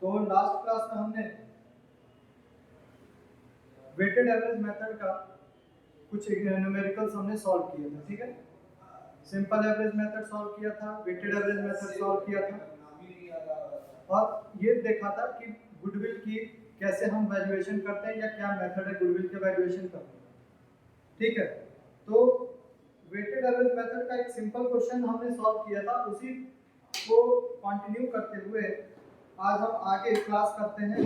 तो last class में हमने वेटेड एवरेज मेथड का कुछ न्यूमेरिकल्स हमने सॉल्व किया था, ठीक है। सिंपल एवरेज मेथड सॉल्व किया था, वेटेड एवरेज मेथड सॉल्व किया था और ये देखा था कि गुडविल की कैसे हम वैल्यूएशन करते हैं या क्या मेथड है गुडविल के वैल्यूएशन का, ठीक है। तो वेटेड एवरेज मेथड का एक सिंपल क्वेश्चन हमने सॉल्व किया था, उसी को कंटिन्यू करते हुए आज हम आगे क्लास करते हैं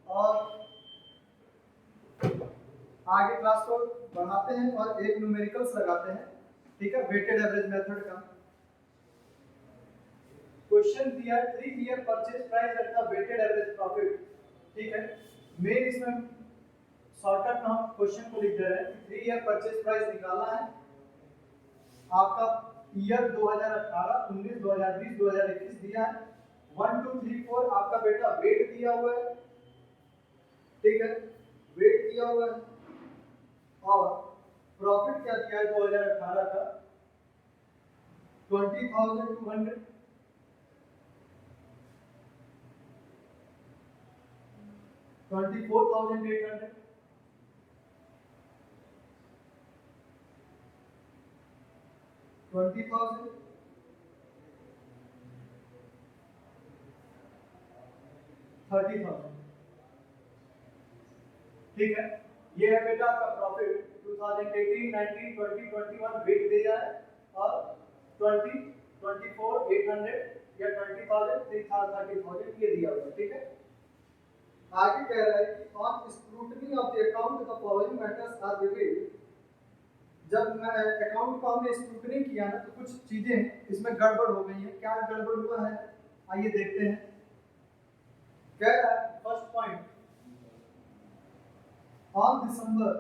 और आगे क्लास को बढ़ाते हैं और एक न्यूमेरिकल्स लगाते हैं, ठीक है, वेटेड एवरेज मेथड का। क्वेश्चन दिया है 3 year purchase price at the weighted average profit, ठीक है। मेन इसमें शॉर्टकट में हम क्वेश्चन को लिख दे रहे हैं। 3 ईयर परचेज प्राइस निकालना है आपका, ईयर 2018, 19, 2020, 2021 दिया है। 1 2 3 4 आपका बेटा वेट दिया हुआ है, ठीक है, वेट दिया हुआ है और प्रॉफिट क्या दिया है 2018 का 20,200, 24,800, 20,000, 30,000, ठीक है। ये है बेटा आपका प्रॉफिट 2018, 19, 20, 21 वेट दिया है और 20, 24, 800 या 20,000, 30,000 ये दिया हुआ है, ठीक है। आगे कह रहा है कि on scrutiny of the account the following matters are revealed. जब मैं अकाउंट को हमने स्क्रूटनी किया ना तो कुछ चीजें इसमें गड़बड़ हो गई है। क्या गड़बड़ हुआ है आइए देखते हैं। कह रहा है first point, on December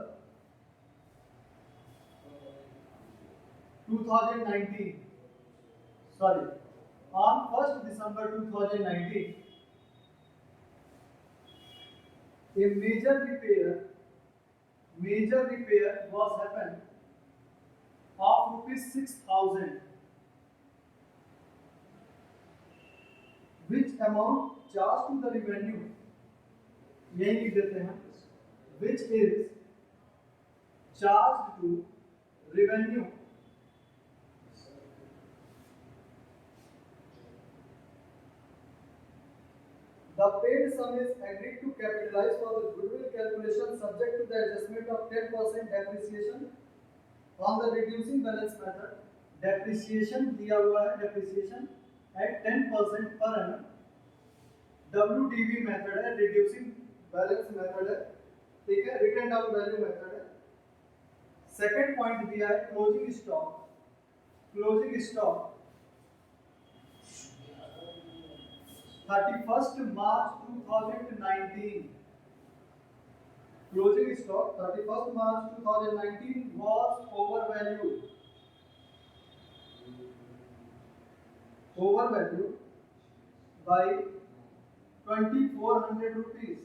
2019, sorry on 1 December 2019 a major repair was happened of ₹6,000, which amount charged to the revenue, यही लिख देते हैं, which is charged to revenue the paid sum is agreed to capitalize for the goodwill calculation subject to the adjustment of 10% depreciation on the reducing balance method. Depreciation दिया हुआ है, depreciation at 10% per annum. WDV method है, reducing balance method है, ठीक है, written down value method है। Second point दिया है closing stock, closing stock 31st March 2019, closing stock 31st March 2019 was overvalued by 2,400 rupees,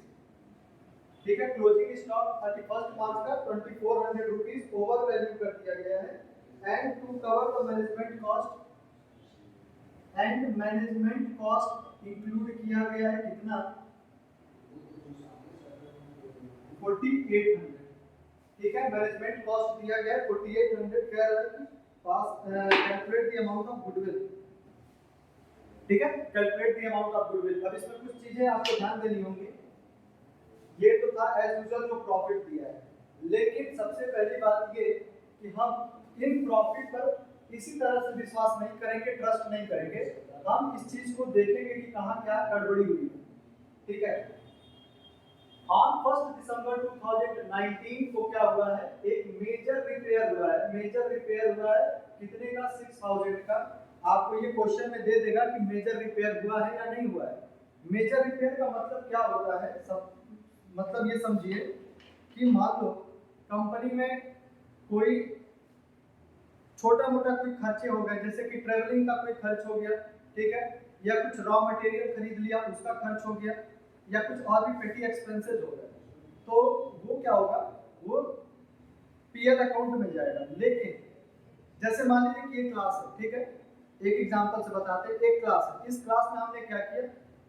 ठीक है। क्लोजिंग स्टॉक 31st मार्च का 2,400 रुपीज ओवर वैल्यू कर दिया गया है। And to cover the management cost, and management cost include किया गया है कितना 4,800, ठीक है। मैनेजमेंट कॉस्ट दिया गया है 4,800, कह रहा है कि पास calculate the amount of goodwill, ठीक है, calculate the amount of goodwill. अब इसमें कुछ चीजें आपको ध्यान देनी होंगी। ये तो था एज यूजुअल जो प्रॉफिट दिया है, लेकिन सबसे पहली बात ये कि हम इन प्रॉफिट पर इसी तरह से विश्वास नहीं करेंगे, ट्रस्ट नहीं करेंगे। हम इस चीज को देखेंगे कि कहां क्या गड़बड़ी हुई, ठीक है। ऑन 1 December 2019 को क्या हुआ है, एक मेजर रिपेयर हुआ है। मेजर रिपेयर हुआ है कितने का 6,000 का। आपको ये क्वेश्चन में दे देगा कि मेजर रिपेयर हुआ है या नहीं हुआ है। मेजर रिपेयर का मतलब क्या होता है, सब मतलब ये समझिए कि मान लो कंपनी में कोई छोटा मोटा कोई खर्चे हो गए, जैसे कि ट्रेवलिंग का कोई खर्च हो गया, ठीक है, या कुछ रॉ मटेरियल खरीद लिया उसका खर्च हो गया, या कुछ और भी पेटी एक्सपेंसेस हो गए, तो वो क्या होगा, वो पीएल अकाउंट में जाएगा। लेकिन जैसे मान लीजिए कि एक क्लास है, ठीक है, एक एग्जांपल से बताते हैं। एक क्लास है, इस क्लास में हमने क्या किया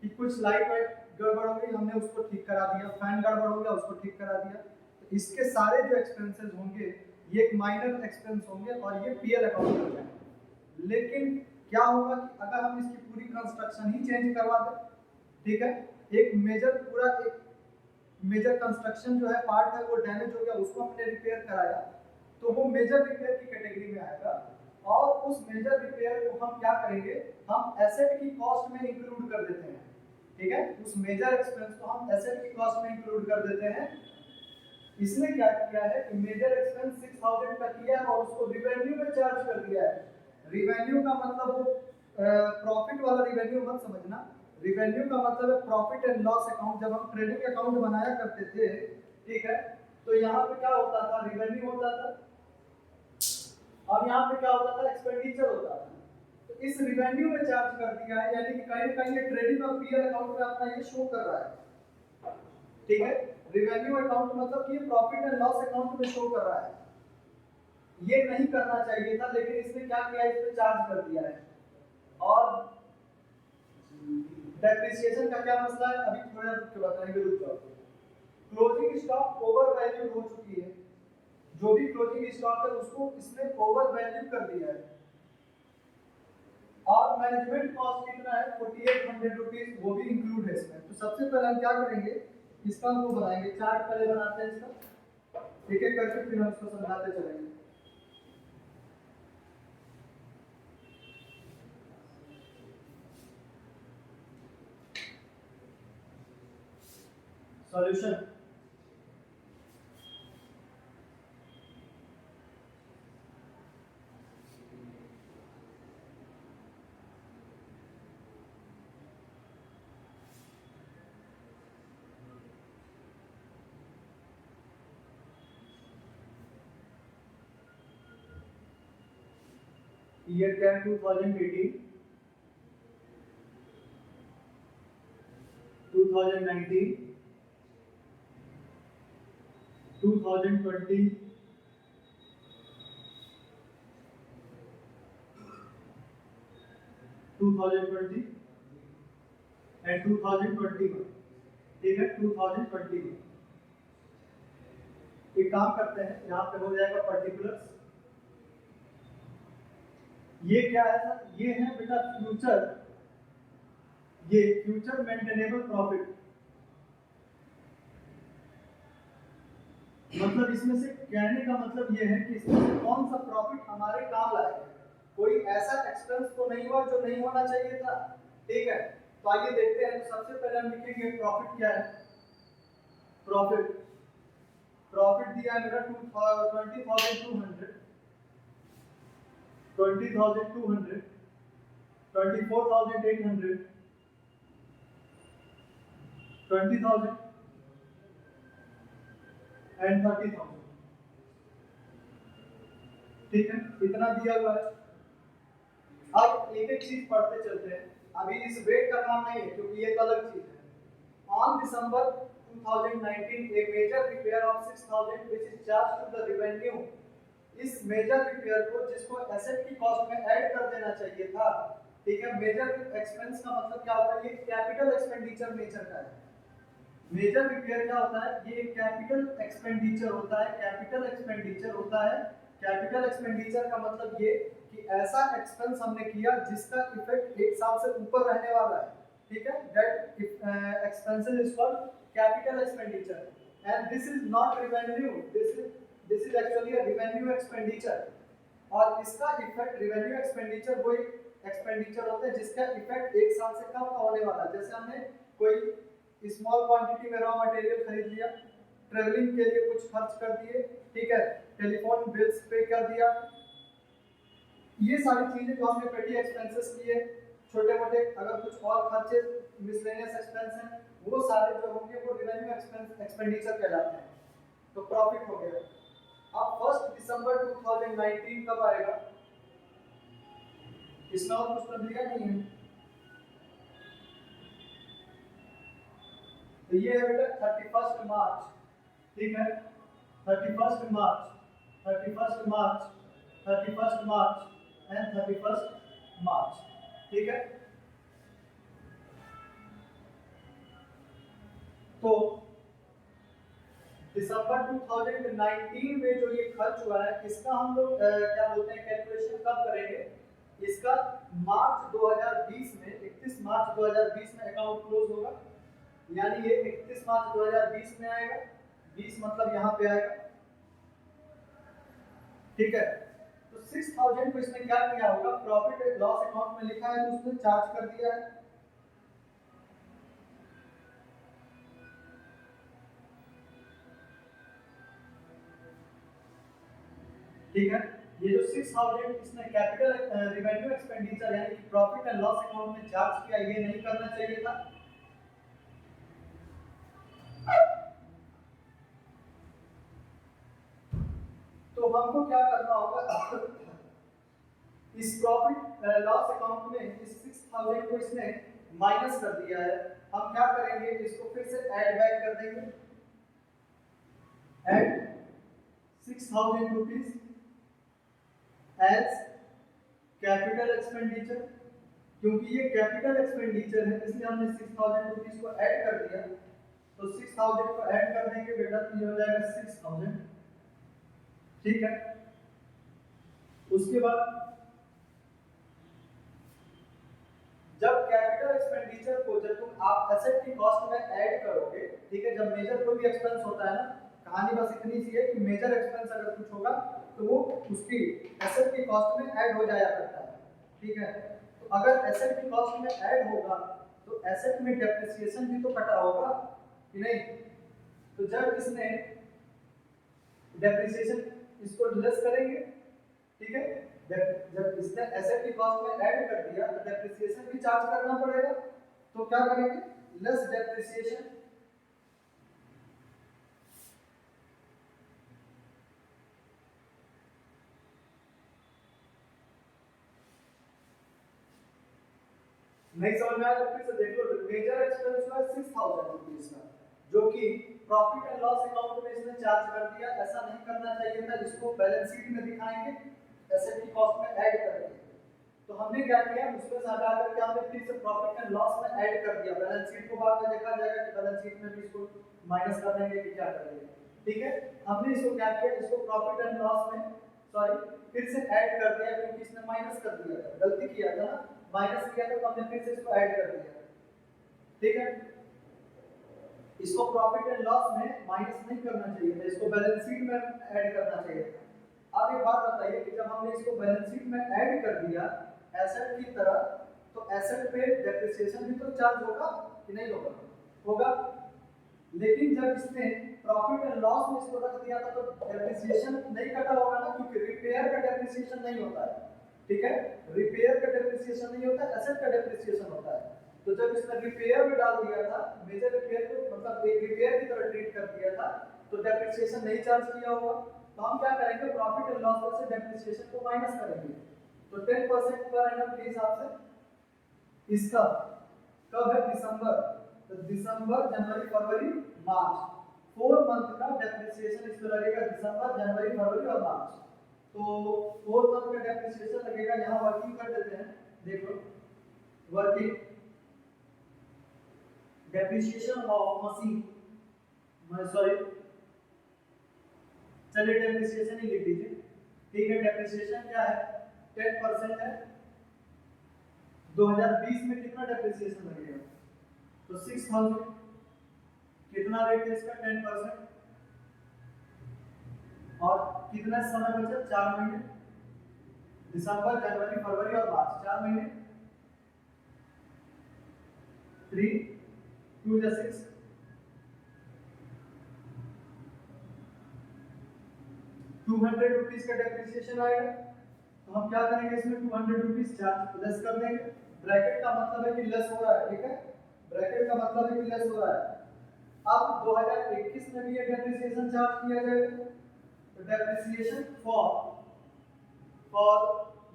कि कुछ लाइट वाइट गड़बड़ हो गई, हमने उसको ठीक करा दिया, फैन गड़बड़ हो गया उसको ठीक करा दिया। तो इसके सारे जो एक्सपेंसेस होंगे ये एक माइनर एक्सपेंस होंगे और ये पीएल अकाउंट में जाएंगे। लेकिन क्या होगा कि अगर हम इसकी पूरी कंस्ट्रक्शन ही चेंज करवा दें, ठीक है, एक मेजर पूरा एक मेजर कंस्ट्रक्शन जो है पार्ट है वो डैमेज हो गया, उसको हमने रिपेयर कराया, तो वो मेजर रिपेयर की कैटेगरी में आएगा। और उस मेजर रिपेयर को हम क्या करेंगे, हम एसेट की कॉस्ट में इंक्लूड कर देते हैं, ठीक है, उस मेजर एक्सपेंस को हम एसेट की कॉस्ट में इंक्लूड कर देते हैं। इसने क्या किया है कि मेजर एक्सपेंस 6000 का किया है और उसको रिवेन्यू में चार्ज कर दिया है। रिवेन्यू का मतलब वो प्रॉफिट वाला रिवेन्यू मत समझना, रिवेन्यू का मतलब है प्रॉफिट एंड लॉस अकाउंट। जब हम ट्रेडिंग अकाउंट बनाया करते थे, ठीक है, तो यहाँ पे क्या होता था, रिवेन्यू होता था और यहाँ पे क्या होता था, एक्सपेंडिचर होता था। तो इस रिवेन्यू में चार्ज कर दिया है, यानी कि कहीं ना कहीं ये ट्रेडिंग और पीएल अकाउंट में अपना ये शो कर रहा है, ठीक है। रिवेन्यू अकाउंट मतलब कि प्रॉफिट एंड लॉस अकाउंट में शो कर रहा है, ये नहीं करना चाहिए था, लेकिन इसने क्या किया, इस पे चार्ज कर दिया है। और डेप्रिसिएशन का क्या मसला है, अभी थोड़ा रुक के बताएंगे, रुक जाओ। क्लोजिंग स्टॉक ओवर वैल्यू हो चुकी है, जो भी क्लोजिंग स्टॉक है उसको इसने ओवर वैल्यू कर दिया है। और मैनेजमेंट कॉस्ट कितना है, 4800 रुपीज, वो भी इंक्लूड है इसमें। तो सबसे पहले हम क्या करेंगे, इसका हम वो बनाएंगे, चार्ट पहले बनाते हैं इसका, एक एक करके फिर हम इसको समझाते चलेंगे। सॉल्यूशन, ईयर क्या है, 2018, 2019, 2020, 2020 एंड 2021, ठीक है, 2021। एक काम करते हैं, यहाँ पे हो जाएगा पर्टिकुलर्स। ये क्या है सर, ये है बेटा फ्यूचर, ये फ्यूचर मेंटेनेबल प्रॉफिट, मतलब इसमें से कहने का मतलब ये है कि इसमें से कौन सा प्रॉफिट हमारे काम लायक है, कोई ऐसा एक्सपेंस तो नहीं हुआ जो नहीं होना चाहिए था, ठीक है। तो आइए देखते हैं। तो सबसे पहले हम लिखेंगे प्रॉफिट क्या है, प्रॉफिट, प्रॉफिट दिया है मेरा 20,200, 20,200, 24,800, 20,000 एंड 30,000, ठीक है, इतना दिया हुआ है। अब एक एक चीज पढ़ते चलते हैं, अभी इस वेट का काम नहीं है क्योंकि ये तो अलग चीज है। On December 2019 a major repair of 6,000 which is charged to the revenue, इस मेजर रिपेयर को जिसको एसेट की कॉस्ट में ऐड कर देना चाहिए था, ठीक है। मेजर एक्सपेंस का मतलब क्या होता है, ये कैपिटल एक्सपेंडिचर नेचर का है। मेजर रिपेयर क्या होता है, ये एक कैपिटल एक्सपेंडिचर होता है, कैपिटल एक्सपेंडिचर होता है। कैपिटल एक्सपेंडिचर का मतलब ये कि ऐसा एक्सपेंस हमने किया जिसका इफेक्ट 1 साल से ऊपर रहने वाला है, ठीक है। That expenses is called capital expenditure and this is not revenue, this is actually a revenue expenditure. और इसका इफेक्ट, रेवेन्यू एक्सपेंडिचर वो एक एक्सपेंडिचर होता है जिसका इफेक्ट 1 साल से कम का होने वाला है। जैसे हमने कोई स्मॉल क्वांटिटी में रॉ मटेरियल खरीद लिया, ट्रेवलिंग के लिए कुछ खर्च कर दिए, ठीक है, टेलीफोन बिल्स पे कर दिया, ये सारी चीजें जो हमने पेटी एक्सपेंसेस किए, छोटे मोटे अगर कुछ और खर्चे मिसलेनियस एक्सपेंस हैं, वो सारे जो होंगे वो रेवेन्यू एक्सपेंडिचर कहलाते हैं। तो प्रॉफिट हो गया। अब 1 दिसंबर 2019 कब आएगा, इसमें और कुछ तो दिया नहीं है, तो ये है बेटा 31 मार्च, ठीक है, 31 मार्च, 31 मार्च, 31 मार्च एंड 31 मार्च, ठीक है। तो दिसंबर 2019 में जो ये खर्च हुआ है इसका हम लोग क्या बोलते हैं कैलकुलेशन कब करेंगे, इसका मार्च 2020 में 31 मार्च 2020 में अकाउंट क्लोज होगा, यानी ये 31 मार्च 2020 में आएगा, 20 मतलब यहाँ पे आएगा, ठीक है। तो 6000 को इसने क्या किया होगा, प्रॉफिट एंड लॉस अकाउंट में लिखा है तो उसने चार्ज कर दिया है, ठीक है। ये जो 6000 इसने कैपिटल रिवेन्यू एक्सपेंडिचर यानी कि प्रॉफिट एंड लॉस अकाउंट में चार्ज किया, ये नहीं करना चाहिए था। तो हमको क्या करना होगा इस प्रॉफिट लॉस अकाउंट में इस 6000 को इसने माइनस कर दिया है, हम क्या करेंगे इसको फिर से ऐड बैक कर देंगे, add 6000 rupees as capital expenditure, क्योंकि ये कैपिटल एक्सपेंडिचर है इसलिए हमने 6000 रुपीज को ऐड कर दिया, तो 6000 को ऐड कर देंगे बेटा तो ये हो जाएगा 6000, ठीक है। उसके बाद जब कैपिटल एक्सपेंडिचर को जब तुम आप एसेट की कॉस्ट में ऐड करोगे, ठीक है, जब मेजर कोई भी एक्सपेंस होता है ना, कहानी बस इतनी सी है कि मेजर एक्सपेंस अगर कुछ होगा तो वो उसकी एसेट की कॉस्ट में ऐड हो जाया करता है, ठीक है। तो अगर एसेट की कॉस्ट में ऐड होगा तो एसेट में डेप्रिसिएशन भी तो कटा होगा कि नहीं, तो जब इसने डेप्रिसिएशन इसको लेस करेंगे, ठीक है, जब इसने एसेट की कॉस्ट में ऐड कर दिया तो डेप्रिसिएशन भी चार्ज करना पड़ेगा, तो क्या करेंगे लेस डेप्रिसिएशन, नहीं समझ में आया तो फिर से देख लो, मेजर एक्सपेंस हुआ 6000 रुपीस का जो कि प्रॉफिट एंड लॉस अकाउंट में इसने चार्ज कर दिया, ऐसा नहीं करना चाहिए था, इसको बैलेंस शीट में दिखाएंगे एसेट की कॉस्ट में ऐड करेंगे। तो हमने क्या किया उसमें से हटा करके हमने फिर से प्रॉफिट एंड लॉस में ऐड कर दिया, बैलेंस शीट को बाद में देखा जाएगा कि बैलेंस शीट में भी इसको माइनस कर देंगे कि क्या करेंगे, ठीक है। हमने इसको क्या किया, इसको प्रॉफिट एंड लॉस में सॉरी फिर से ऐड कर दिया क्योंकि इसने माइनस कर दिया था, गलती किया था ना, माइनस किया था तो हमने फिर से इसको ऐड कर दिया, ठीक है। इसको प्रॉफिट एंड लॉस में माइनस नहीं करना चाहिए था, इसको बैलेंस शीट में ऐड करना चाहिए था। अब एक बात बताइए कि जब हमने इसको बैलेंस शीट में ऐड कर दिया एसेट की तरह, तो एसेट पे डेप्रिसिएशन भी तो चार्ज होगा कि नहीं होगा, होगा। लेकिन जब इसने प्रॉफिट एंड लॉस में इसको रख दिया था तो डेप्रिसिएशन नहीं कटा होगा ना, क्योंकि रिपेयर का डेप्रिसिएशन नहीं होता है, ठीक है, रिपेयर का डेप्रिसिएशन नहीं होता है, एसेट का डेप्रिसिएशन होता है। तो जब इसने रिपेयर में डाल दिया था, मेजर रिपेयर को मतलब एक रिपेयर की तरह ट्रीट कर दिया था, तो डेप्रिसिएशन नहीं चार्ज किया होगा, तो हम क्या करेंगे प्रॉफिट एंड लॉस में से डेप्रिसिएशन को माइनस करेंगे, तो 10% पर एनम के हिसाब से इसका कब है दिसंबर, तो दिसंबर जनवरी फरवरी मार्च 4 मंथ का डेप्रिसिएशन इस पे लगेगा, दिसंबर जनवरी फरवरी और मार्च, तो 4 मंथ का डेप्रिसिएशन लगेगा। यहाँ वर्किंग कर देते हैं, देखो working depreciation of machine, sorry चलिए डेप्रिसिएशन ही लिख दीजिए, ठीक है। डेप्रिसिएशन क्या है 10% है, 2020 में कितना डेप्रिसिएशन लगेगा, तो 6000, कितना रेट है इसका 10%, और कितना समय बचा 4 महीने, दिसंबर जनवरी फरवरी और मार्च 4 महीने, 3 2 6 200 रुपीस का डेप्रिसिएशन आएगा, तो हम क्या करेंगे इसमें 200 रुपीस चार्ज लेस कर देंगे, ब्रैकेट का मतलब है कि लेस हो रहा है, ठीक है, ब्रैकेट का मतलब है कि लेस हो रहा है। अब 2021 में भी ये डेप्रिसिएशन चार्ज किया जाएगा, तो डेप्रिसिएशन फॉर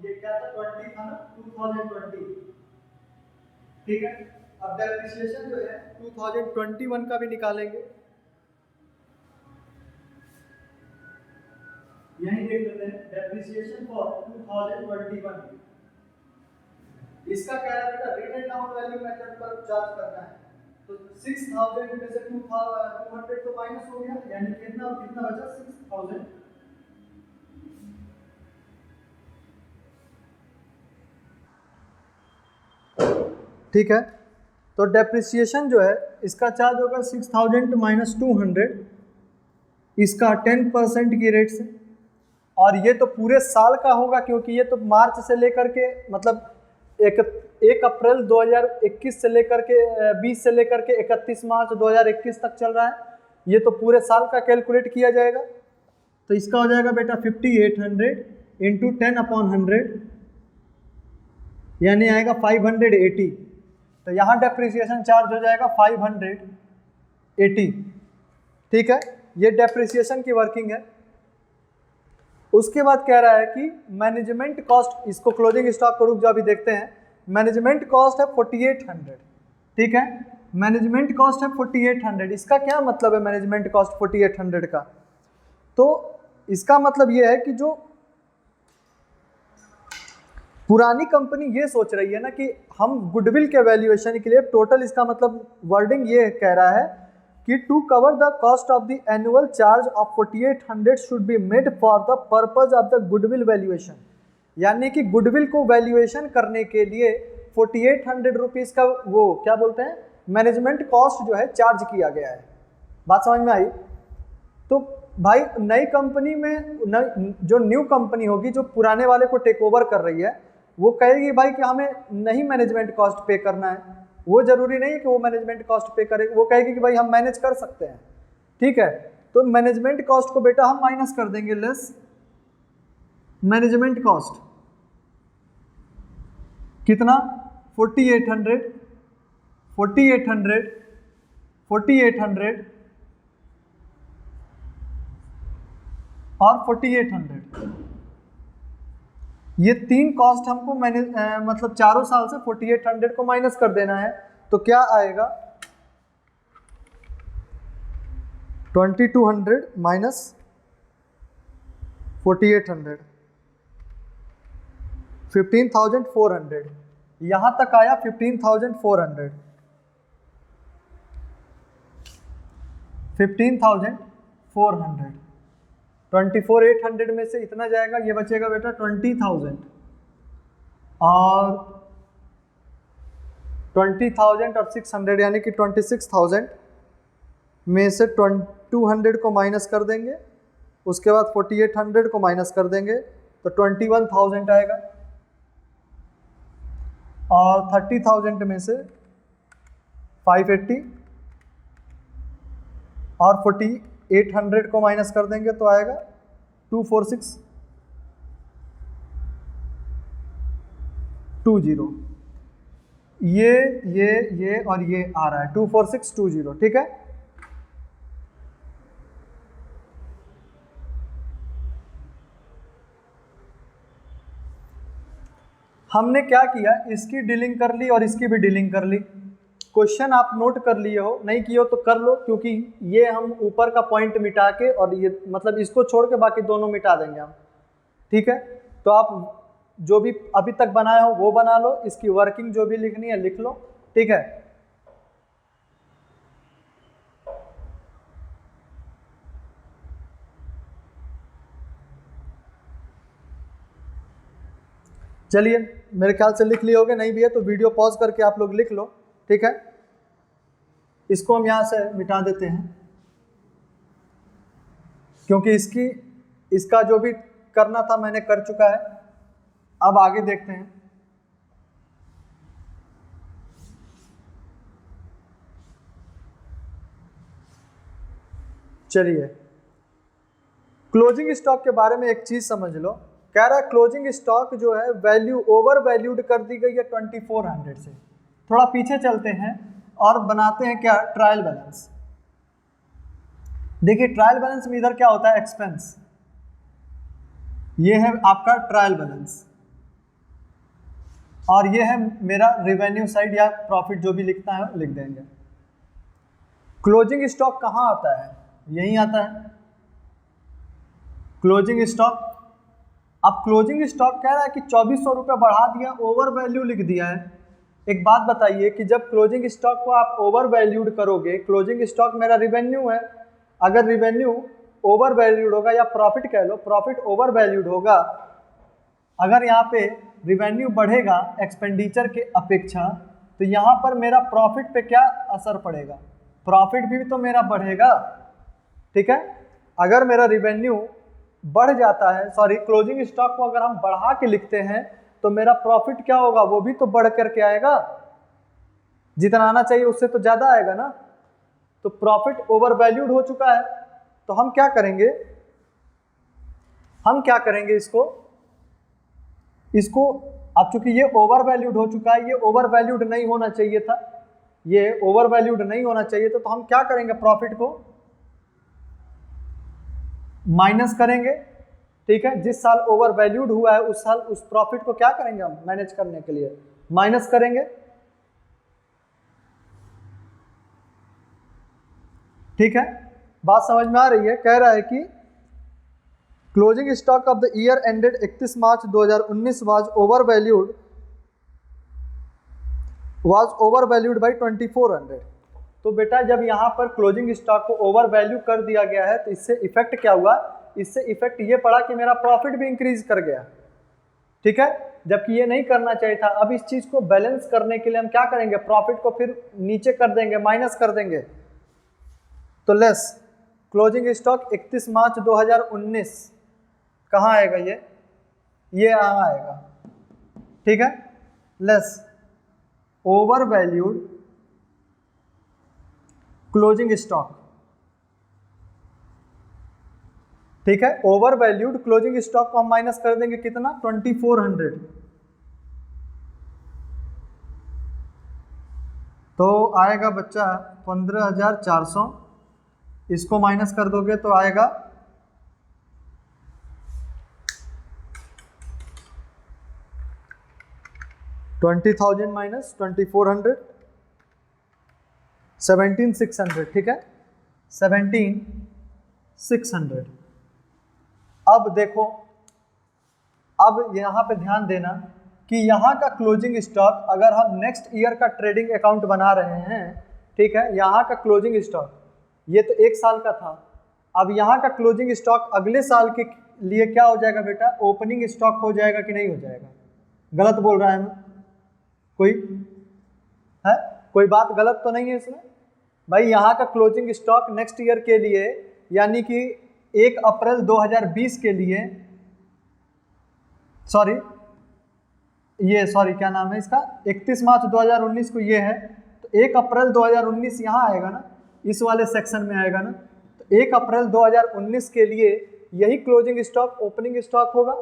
ये क्या था 20 था ना 2020, ठीक है। अब डेप्रिसिएशन जो है 2021 का भी निकालेंगे, यही देख लेते हैं डेप्रिसिएशन फॉर 2021, इसका क्या है बेटा rate and down value method पर चार्ज करना है, तो 6000 में से 200 तो माइनस हो गया, यानी कितना कितना बचा 6000। ठीक है, तो डेप्रिसिएशन जो है इसका चार्ज होगा 6000 माइनस 200, इसका 10% की रेट से, और ये तो पूरे साल का होगा क्योंकि ये तो मार्च से लेकर के मतलब 1 अप्रैल 2021 से लेकर के 20 से लेकर के 31 मार्च 2021 तक चल रहा है, ये तो पूरे साल का कैलकुलेट किया जाएगा। तो इसका हो जाएगा बेटा 5800 इंटू 10/100, यानी आएगा 580। तो यहाँ डेप्रिसिएशन चार्ज हो जाएगा 580। ठीक है, ये डेप्रिसिएशन की वर्किंग है। उसके बाद कह रहा है कि मैनेजमेंट कॉस्ट, इसको क्लोजिंग स्टॉक को रुक जाओ अभी देखते हैं। मैनेजमेंट कॉस्ट है 4800। ठीक है, मैनेजमेंट कॉस्ट है 4800। इसका क्या मतलब है मैनेजमेंट कॉस्ट 4800 का? तो इसका मतलब ये है कि जो पुरानी कंपनी ये सोच रही है ना कि हम गुडविल के वैल्यूएशन के लिए टोटल, इसका मतलब वर्डिंग ये कह रहा है कि to cover the cost of the annual charge of 4800 should be made for the purpose of the goodwill valuation, यानी कि गुडविल को वैल्यूएशन करने के लिए 4800 रुपीज़ का वो क्या बोलते हैं मैनेजमेंट कॉस्ट जो है चार्ज किया गया है। बात समझ में आई? तो भाई नई कंपनी में जो न्यू कंपनी होगी जो पुराने वाले को टेक ओवर कर रही है, वो कहेगी भाई कि हमें नहीं मैनेजमेंट कॉस्ट पे करना है, वो जरूरी नहीं है कि वो मैनेजमेंट कॉस्ट पे करे, वो कहेगी कि भाई हम मैनेज कर सकते हैं। ठीक है, तो मैनेजमेंट कॉस्ट को बेटा हम माइनस कर देंगे, लेस मैनेजमेंट कॉस्ट कितना 4800 4800 4800 और 4800, ये तीन कॉस्ट हमको मतलब चारों साल से 4800 को माइनस कर देना है। तो क्या आएगा 2200 माइनस 4800 15400, यहां तक आया 15400 15400 24800 में से इतना जाएगा, ये बचेगा बेटा 20000 और 20000 और 600 यानी कि 26000 में से 200 को माइनस कर देंगे, उसके बाद 4800 को माइनस कर देंगे तो 21000 आएगा, और 30000 में से 580 और 4800 को माइनस कर देंगे तो आएगा 24620। ये और ये आ रहा है 24620। ठीक है, हमने क्या किया, इसकी डीलिंग कर ली और इसकी भी डीलिंग कर ली। क्वेश्चन आप नोट कर लिए हो, नहीं किए हो तो कर लो, क्योंकि ये हम ऊपर का पॉइंट मिटा के और ये मतलब इसको छोड़ के बाकी दोनों मिटा देंगे हम। ठीक है, तो आप जो भी अभी तक बनाए हो वो बना लो, इसकी वर्किंग जो भी लिखनी है लिख लो। ठीक है, चलिए मेरे ख्याल से लिख लिए होगे, नहीं भी है तो वीडियो पॉज करके आप लोग लिख लो। ठीक है, इसको हम यहां से मिटा देते हैं क्योंकि इसका जो भी करना था मैंने कर चुका है। अब आगे देखते हैं। चलिए क्लोजिंग स्टॉक के बारे में एक चीज समझ लो। कह रहा है क्लोजिंग स्टॉक जो है वैल्यू ओवर वैल्यूड कर दी गई है 2400 से। थोड़ा पीछे चलते हैं और बनाते हैं क्या, ट्रायल बैलेंस। देखिए ट्रायल बैलेंस में इधर क्या होता है, एक्सपेंस। ये है आपका ट्रायल बैलेंस और ये है मेरा रेवेन्यू साइड या प्रॉफिट, जो भी लिखता है लिख देंगे। क्लोजिंग स्टॉक कहाँ आता है, यही आता है क्लोजिंग स्टॉक। अब क्लोजिंग स्टॉक कह रहा है कि 2400 रुपये बढ़ा दिया, ओवर वैल्यू लिख दिया है, एक बात बताइए कि जब क्लोजिंग स्टॉक को आप ओवर वैल्यूड करोगे, क्लोजिंग स्टॉक मेरा रिवेन्यू है, अगर रिवेन्यू ओवर वैल्यूड होगा या प्रॉफिट कह लो, प्रॉफिट ओवर वैल्यूड होगा, अगर यहाँ पे रिवेन्यू बढ़ेगा एक्सपेंडिचर के अपेक्षा, तो यहाँ पर मेरा प्रॉफिट पे क्या असर पड़ेगा, प्रॉफिट भी तो मेरा बढ़ेगा। ठीक है, अगर मेरा रिवेन्यू बढ़ जाता है, सॉरी क्लोजिंग स्टॉक को अगर हम बढ़ा के लिखते हैं तो मेरा प्रॉफिट क्या होगा, वो भी तो बढ़ करके आएगा, जितना आना चाहिए उससे तो ज्यादा आएगा ना। तो प्रॉफिट ओवर वैल्यूड हो चुका है, तो हम क्या करेंगे, इसको अब चूंकि ये ओवर वैल्यूड हो चुका है, ये ओवर वैल्यूड नहीं होना चाहिए था, ये ओवर वैल्यूड नहीं होना चाहिए था, तो हम क्या करेंगे, प्रॉफिट को माइनस करेंगे। ठीक है, जिस साल ओवर वैल्यूड हुआ है उस साल उस प्रॉफिट को क्या करेंगे हम मैनेज करने के लिए माइनस करेंगे। ठीक है, बात समझ में आ रही है। कह रहा है कि closing stock of the year ended 31 March 2019 was over valued by 2400। तो बेटा जब यहाँ पर क्लोजिंग स्टॉक को ओवर वैल्यू कर दिया गया है तो इससे इफेक्ट क्या हुआ, इससे इफेक्ट ये पड़ा कि मेरा प्रॉफिट भी इंक्रीज कर गया। ठीक है, जबकि ये नहीं करना चाहिए था। अब इस चीज को बैलेंस करने के लिए हम क्या करेंगे, प्रॉफिट को फिर नीचे कर देंगे, माइनस कर देंगे। तो लेस क्लोजिंग स्टॉक 31 मार्च 2019 कहाँ आएगा, ये यहाँ आएगा। ठीक है, less over valued closing stock. ठीक है, ओवर वैल्यूड क्लोजिंग स्टॉक को हम माइनस कर देंगे कितना, 2400। तो आएगा बच्चा 15400, इसको माइनस कर दोगे तो आएगा 20,000 माइनस 2400, 17,600। ठीक है, 17,600। अब देखो, अब यहाँ पे ध्यान देना कि यहाँ का क्लोजिंग स्टॉक अगर हम नेक्स्ट ईयर का ट्रेडिंग अकाउंट बना रहे हैं, ठीक है, यहाँ का क्लोजिंग स्टॉक ये तो 1 साल का था, अब यहाँ का क्लोजिंग स्टॉक अगले साल के लिए क्या हो जाएगा बेटा, ओपनिंग स्टॉक हो जाएगा कि नहीं हो जाएगा। गलत बोल रहा है मैं, कोई बात गलत तो नहीं है इसमें भाई। यहाँ का क्लोजिंग स्टॉक नेक्स्ट ईयर के लिए यानी कि 1 अप्रैल 2020 के लिए, सॉरी क्या नाम है इसका, 31 मार्च 2019 को ये है, तो 1 अप्रैल 2019 यहाँ आएगा ना, इस वाले सेक्शन में आएगा ना। तो 1 अप्रैल 2019 के लिए यही क्लोजिंग स्टॉक ओपनिंग स्टॉक होगा।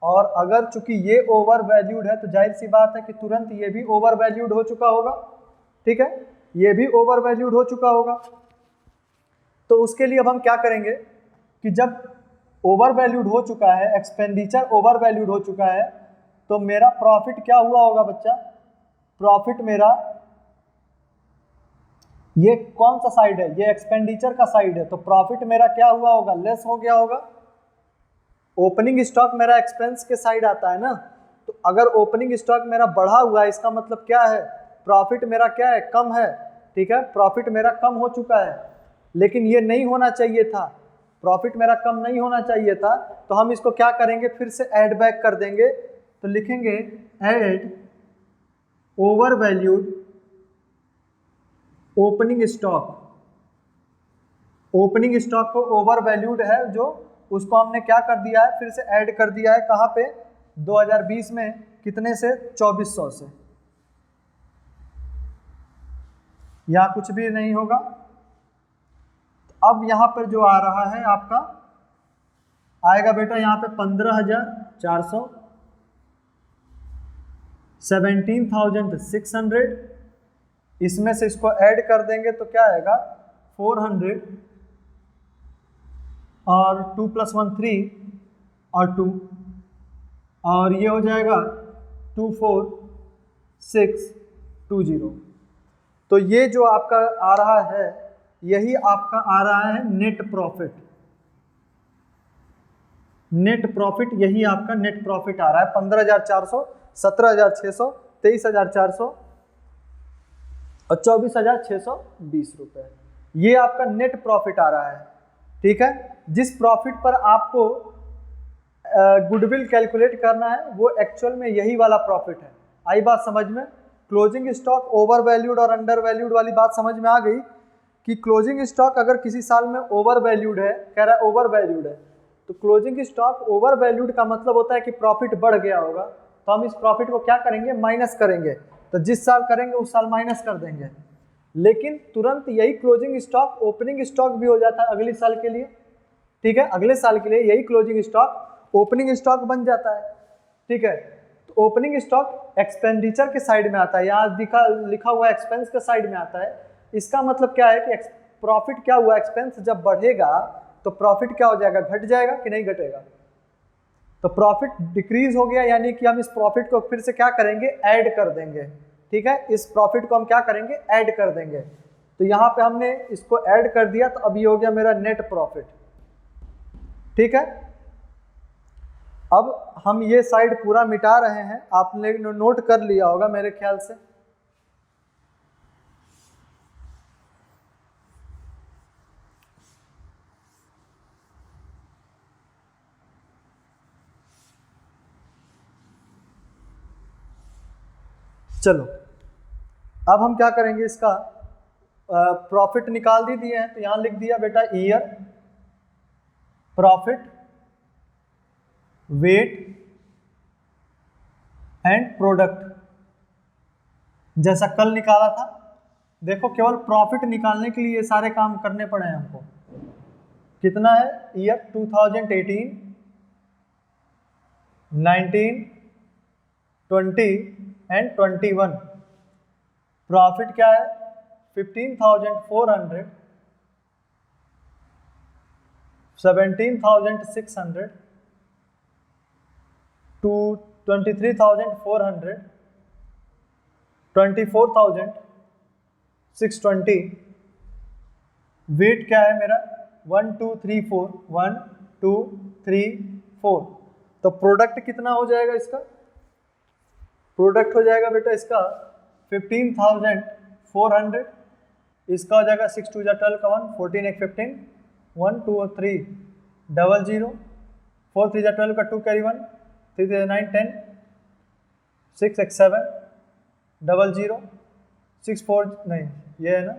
और अगर चूंकि ये ओवर वैल्यूड है तो जाहिर सी बात है कि तुरंत ये भी ओवर वैल्यूड हो चुका होगा। ठीक है, ये भी ओवर वैल्यूड हो चुका होगा। तो उसके लिए अब हम क्या करेंगे कि जब ओवर वैल्यूड हो चुका है, एक्सपेंडिचर ओवर वैल्यूड हो चुका है, तो मेरा प्रॉफिट क्या हुआ होगा बच्चा, प्रॉफिट मेरा ये कौन सा साइड है, ये एक्सपेंडिचर का साइड है, तो प्रॉफिट मेरा क्या हुआ होगा, लेस हो गया होगा। ओपनिंग स्टॉक मेरा एक्सपेंस के साइड आता है ना, तो अगर ओपनिंग स्टॉक मेरा बढ़ा हुआ है इसका मतलब क्या है, प्रॉफिट मेरा क्या है, कम है। ठीक है, प्रॉफिट मेरा कम हो चुका है, लेकिन ये नहीं होना चाहिए था, प्रॉफिट मेरा कम नहीं होना चाहिए था। तो हम इसको क्या करेंगे, फिर से ऐड बैक कर देंगे, तो लिखेंगे add over valued opening stock. Opening stock को ओवर वैल्यूड है जो, उसको हमने क्या कर दिया है, फिर से ऐड कर दिया है, कहाँ पे, 2020 में कितने से, 2400 से। यहाँ कुछ भी नहीं होगा। अब यहाँ पर जो आ रहा है आपका आएगा बेटा यहाँ पे 15,400, 17,600, इसमें से इसको ऐड कर देंगे तो क्या आएगा 400 और 2 + 1 3 और 2, और ये हो जाएगा 24,620। तो ये जो आपका आ रहा है यही आपका आ रहा है नेट प्रॉफिट। नेट प्रॉफिट यही आपका नेट प्रॉफिट आ रहा है 15,400, 17,600, 23,400, और 24,620 रुपये। ये आपका नेट प्रॉफिट आ रहा है, ठीक है। जिस प्रॉफिट पर आपको गुडविल कैलकुलेट करना है वो एक्चुअल में यही वाला प्रॉफिट है। आई बात समझ में? क्लोजिंग स्टॉक ओवर वैल्यूड और अंडर वैल्यूड वाली बात समझ में आ गई कि क्लोजिंग स्टॉक अगर किसी साल में ओवर वैल्यूड है, कह रहा है ओवर वैल्यूड है, तो क्लोजिंग स्टॉक ओवर वैल्यूड का मतलब होता है कि प्रॉफिट बढ़ गया होगा, तो हम इस प्रॉफिट को क्या करेंगे, माइनस करेंगे। तो जिस साल करेंगे उस साल माइनस कर देंगे। लेकिन तुरंत यही क्लोजिंग स्टॉक ओपनिंग स्टॉक भी हो जाता है अगले साल के लिए, ठीक है। अगले साल के लिए यही क्लोजिंग स्टॉक ओपनिंग स्टॉक बन जाता है, ठीक है। तो ओपनिंग स्टॉक एक्सपेंडिचर के साइड में आता है, यहाँ लिखा हुआ एक्सपेंस के साइड में आता है। इसका मतलब क्या है कि प्रॉफिट क्या हुआ, एक्सपेंस जब बढ़ेगा तो प्रॉफिट क्या हो जाएगा, घट जाएगा कि नहीं घटेगा। तो प्रॉफिट डिक्रीज हो गया, यानी कि हम इस प्रॉफिट को फिर से क्या करेंगे, ऐड कर देंगे, ठीक है। इस प्रॉफिट को हम क्या करेंगे, ऐड कर देंगे। तो यहाँ पे हमने इसको ऐड कर दिया, तो अभी हो गया मेरा नेट प्रॉफिट, ठीक है। अब हम ये साइड पूरा मिटा रहे हैं, आपने नोट कर लिया होगा मेरे ख्याल से। चलो अब हम क्या करेंगे, इसका प्रॉफिट निकाल दिए हैं, तो यहां लिख दिया बेटा year, profit, wait and product, जैसा कल निकाला था। देखो केवल प्रॉफिट निकालने के लिए ये सारे काम करने पड़े हैं हमको। कितना है, ईयर 2018, 19, 20 एंड 21। प्रॉफिट क्या है, 15,400, 17,600, 23,400, 24,620। वेट क्या है मेरा, 1 2 3 4, 1 2 3 4। तो प्रोडक्ट कितना हो जाएगा इसका, प्रोडक्ट हो जाएगा बेटा इसका 15,400, इसका हो जाएगा 6 2 12 का 1, 14 1 15, 1 2 3 0 0, 4 3 12 का 2 कैरी 1, 3 3 9 10, 6 6 7 0 0, 6 4 नहीं ये है ना,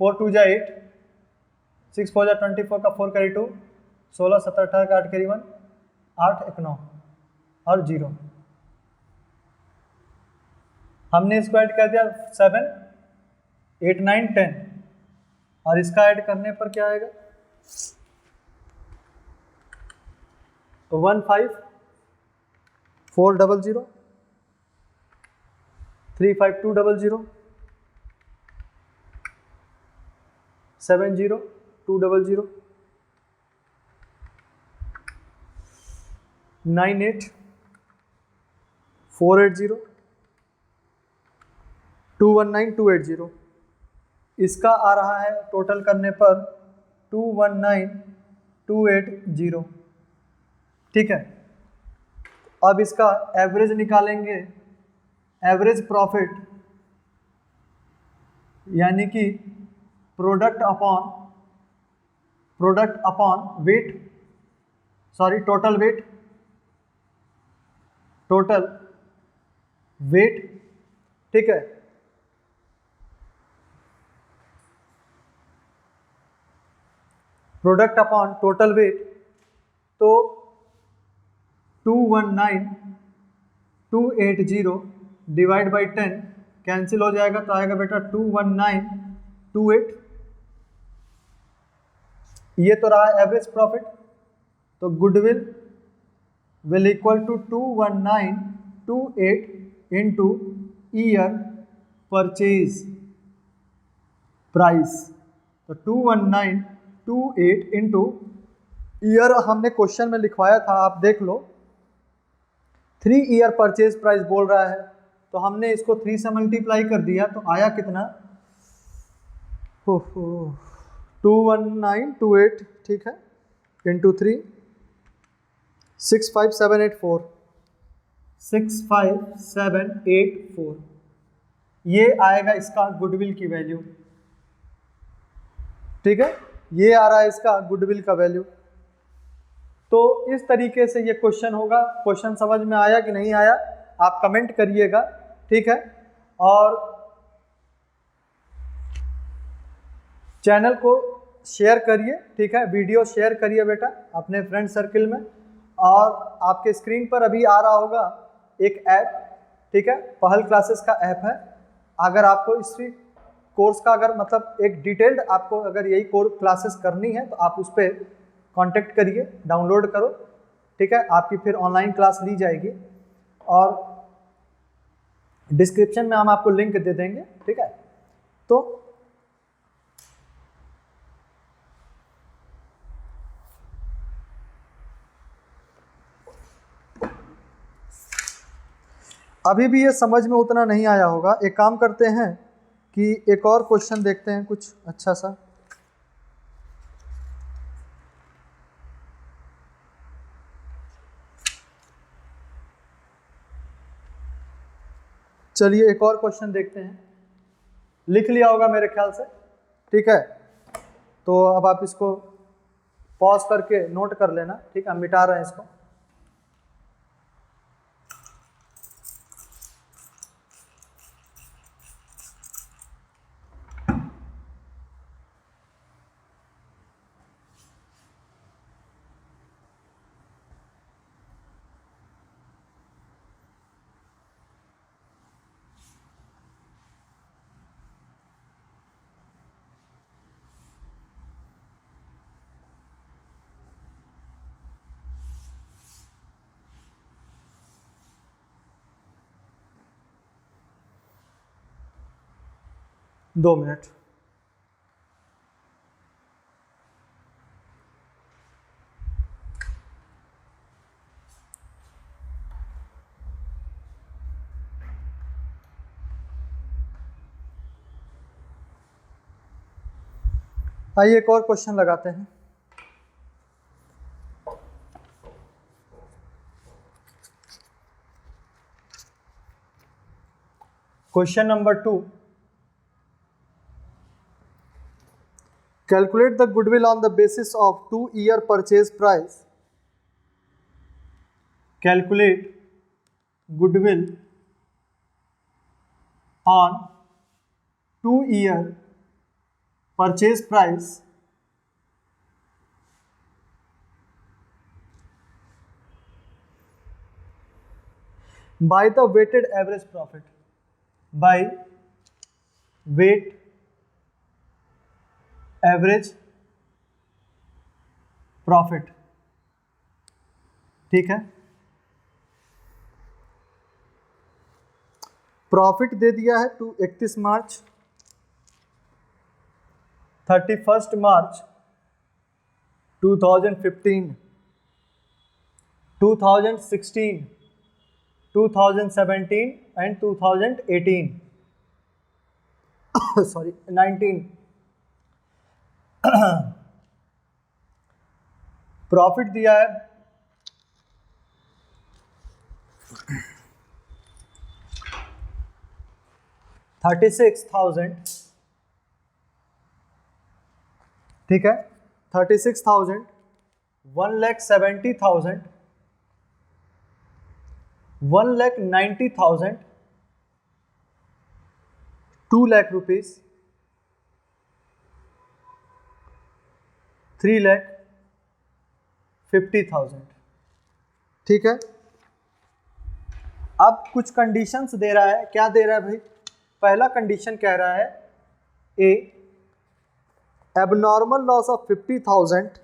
4 2 8, 6 4 24 का 4 कैरी 2, 16 17 18 का 8 कैरी 1, 8 1 9 और 0। हमने इसको ऐड कर दिया 7 8 9 10, और इसका ऐड करने पर क्या आएगा, 1 5 4 0 0, 3 5 2 0 0, 7 0 2 0 0, 9 8 4 8 0, 2 1 9 2 8 0। इसका आ रहा है टोटल करने पर 2 1 9 2 8 0, ठीक है। अब इसका एवरेज निकालेंगे, एवरेज प्रॉफिट यानी कि product upon weight, sorry total weight, ठीक है। प्रोडक्ट अपॉन टोटल वेट, तो 219,280 डिवाइड बाई 10 कैंसिल हो जाएगा, तो आएगा बेटा 219,28। ये तो रहा एवरेज प्रॉफिट। तो goodwill will equal to 219,28 into year purchase price. तो 219,28 इंटू ईयर हमने क्वेश्चन में लिखवाया था, आप देख लो। 3 ईयर परचेज प्राइस बोल रहा है, तो हमने इसको 3 से मल्टीप्लाई कर दिया, तो आया कितना, 21928, ठीक है, इंटू 3, 65784, 65784। ये आएगा इसका गुडविल की वैल्यू, ठीक है, ये आ रहा है इसका गुडविल का वैल्यू। तो इस तरीके से ये क्वेश्चन होगा। क्वेश्चन समझ में आया कि नहीं आया आप कमेंट करिएगा, ठीक है। और चैनल को शेयर करिए, ठीक है, वीडियो शेयर करिए बेटा अपने फ्रेंड सर्किल में। और आपके स्क्रीन पर अभी आ रहा होगा एक ऐप, ठीक है, पहल क्लासेस का ऐप है। अगर आपको इसी कोर्स का अगर मतलब एक डिटेल्ड आपको अगर यही कोर्स क्लासेस करनी है तो आप उस पर कांटेक्ट करिए, डाउनलोड करो, ठीक है, आपकी फिर ऑनलाइन क्लास ली जाएगी। और डिस्क्रिप्शन में हम आपको लिंक दे देंगे, ठीक है। तो अभी भी ये समझ में उतना नहीं आया होगा। एक काम करते हैं कि एक और क्वेश्चन देखते हैं कुछ अच्छा सा। चलिए एक और क्वेश्चन देखते हैं। लिख लिया होगा मेरे ख्याल से, ठीक है। तो अब आप इसको पॉज करके नोट कर लेना, ठीक है, हम मिटा रहे हैं इसको। दो मिनट। आइए एक और क्वेश्चन लगाते हैं। Question number 2, calculate the goodwill on the basis of 2-year purchase price. Calculate goodwill on 2-year purchase price by the weighted average profit, by weight average profit, ठीक है। प्रॉफिट दे दिया है 31 मार्च, 31 मार्च 2015, 2016, 2017 एंड 2018 सॉरी 19। प्रॉफिट दिया है 36,000, ठीक है, 36,000, 1,70,000, 1,90,000, 2 lakh rupees, 3,50,000, ठीक है। अब कुछ कंडीशंस दे रहा है। क्या दे रहा है भाई? पहला कंडीशन कह रहा है ए, एबनॉर्मल लॉस ऑफ 50,000,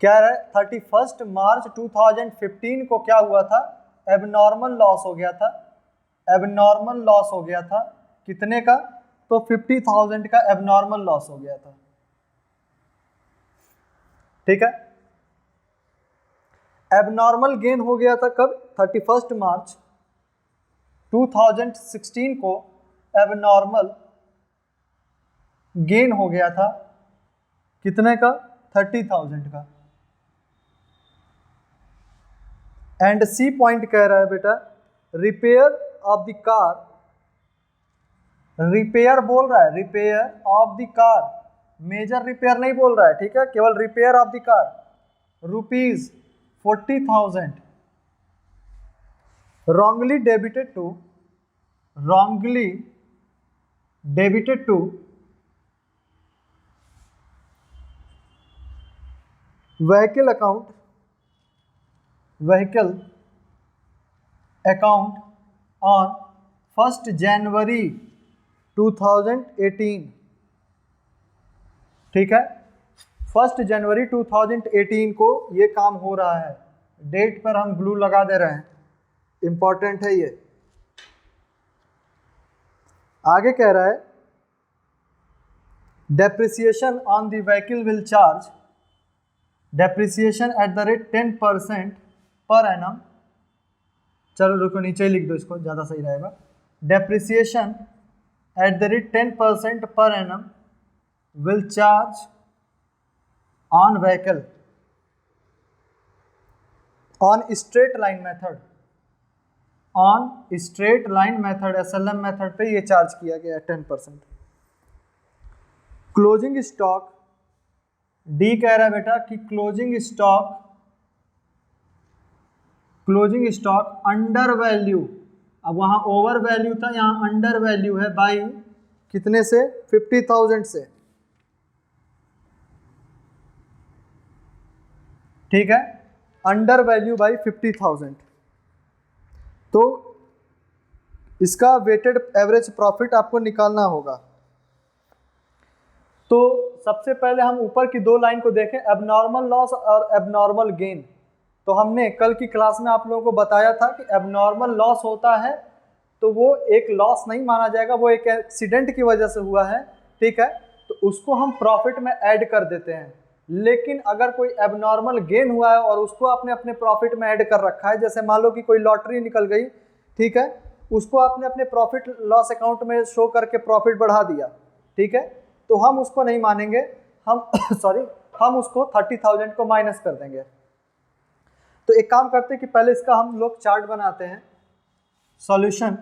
क्या रहा है 31 मार्च 2015 को क्या हुआ था? एबनॉर्मल लॉस हो गया था। एबनॉर्मल लॉस हो गया था कितने का? तो 50,000 का एबनॉर्मल लॉस हो गया था, ठीक है। एबनॉर्मल गेन हो गया था कब? 31 मार्च 2016 को एबनॉर्मल गेन हो गया था कितने का? 30,000 का। एंड सी पॉइंट कह रहा है बेटा, repair of the car repair बोल रहा है, repair of the car, major repair नहीं बोल रहा है, ठीक है, केवल repair of the car, rupees 40,000 wrongly debited to vehicle account on 1st January 2018, ठीक है, 1 जनवरी 2018 को ये काम हो रहा है। डेट पर हम ब्लू लगा दे रहे हैं, इंपॉर्टेंट है ये। आगे कह रहा है depreciation on the vehicle will charge depreciation at the rate 10% per annum. चलो रुको, नीचे लिख दो इसको, ज़्यादा सही रहेगा। Depreciation at the rate 10% per annum will charge on vehicle on straight line method, on straight line method SLM method पे ये चार्ज किया गया है 10%। क्लोजिंग स्टॉक, डी कह रहा है बेटा कि क्लोजिंग स्टॉक अंडर वैल्यू, अब वहाँ ओवर वैल्यू था, यहाँ अंडर वैल्यू है बाई कितने से, 50,000 से, ठीक है, अंडर वैल्यू बाई 50,000। तो इसका वेटेड एवरेज प्रॉफिट आपको निकालना होगा। तो सबसे पहले हम ऊपर की दो लाइन को देखें, एबनॉर्मल लॉस और एबनॉर्मल गेन। तो हमने कल की क्लास में आप लोगों को बताया था कि एबनॉर्मल लॉस होता है तो वो एक लॉस नहीं माना जाएगा, वो एक एक्सीडेंट की वजह से हुआ है, ठीक है, तो उसको हम प्रॉफिट में ऐड कर देते हैं। लेकिन अगर कोई एबनॉर्मल गेन हुआ है और उसको आपने अपने प्रॉफिट में ऐड कर रखा है, जैसे मान लो कि कोई लॉटरी निकल गई, ठीक है, उसको आपने अपने प्रॉफिट लॉस अकाउंट में शो करके प्रॉफिट बढ़ा दिया, ठीक है, तो हम उसको नहीं मानेंगे, हम हम उसको 30,000 को माइनस कर देंगे। तो एक काम करते हैं कि पहले इसका हम लोग चार्ट बनाते हैं। Solution,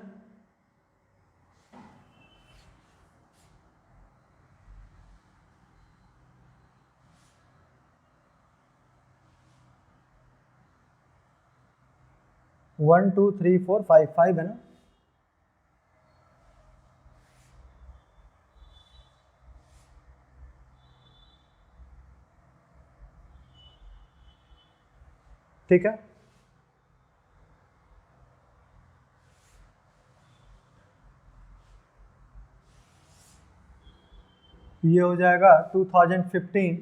one two three four five है ना, ठीक है, ये हो जाएगा 2015,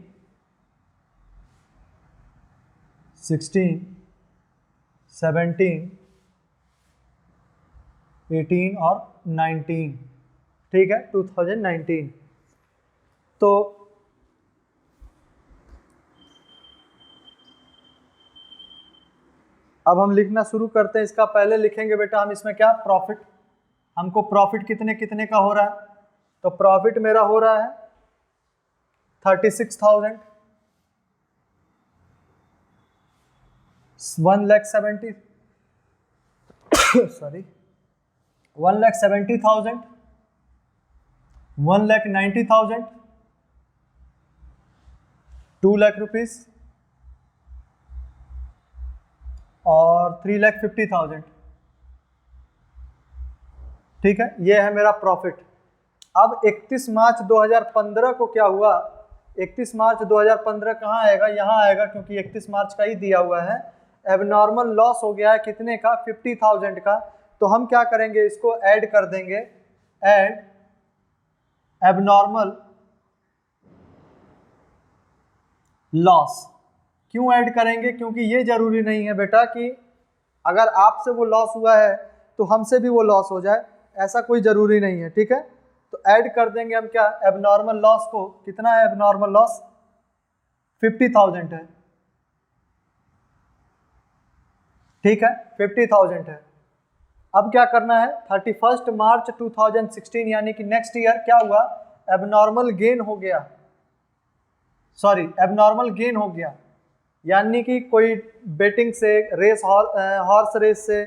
16, 17, 18 और 19, ठीक है, 2019। तो अब हम लिखना शुरू करते हैं। इसका पहले लिखेंगे बेटा हम इसमें क्या, प्रॉफिट, हमको प्रॉफिट कितने कितने का हो रहा है, तो प्रॉफिट मेरा हो रहा है 36,000, 1,70,000, 1,70,000, 1,90,000, 2 लाख रुपीस और 3,50,000, ठीक है, ये है मेरा प्रॉफिट। अब 31 मार्च 2015 को क्या हुआ, 31 मार्च 2015 कहाँ आएगा, यहाँ आएगा, क्योंकि 31 मार्च का ही दिया हुआ है। एबनॉर्मल लॉस हो गया है कितने का, 50,000 का। तो हम क्या करेंगे, इसको ऐड कर देंगे, ऐड एबनॉर्मल लॉस। क्यों ऐड करेंगे, क्योंकि ये जरूरी नहीं है बेटा कि अगर आपसे वो लॉस हुआ है तो हमसे भी वो लॉस हो जाए, ऐसा कोई जरूरी नहीं है, ठीक है। तो ऐड कर देंगे हम क्या, एबनॉर्मल लॉस को, कितना है एबनॉर्मल लॉस, 50,000 है, ठीक है, 50,000 है। अब क्या करना है, 31 मार्च 2016 यानी कि नेक्स्ट ईयर क्या हुआ, एबनॉर्मल गेन हो गया, एबनॉर्मल गेन हो गया, यानी कि कोई बेटिंग से, रेस, हॉर्स रेस से,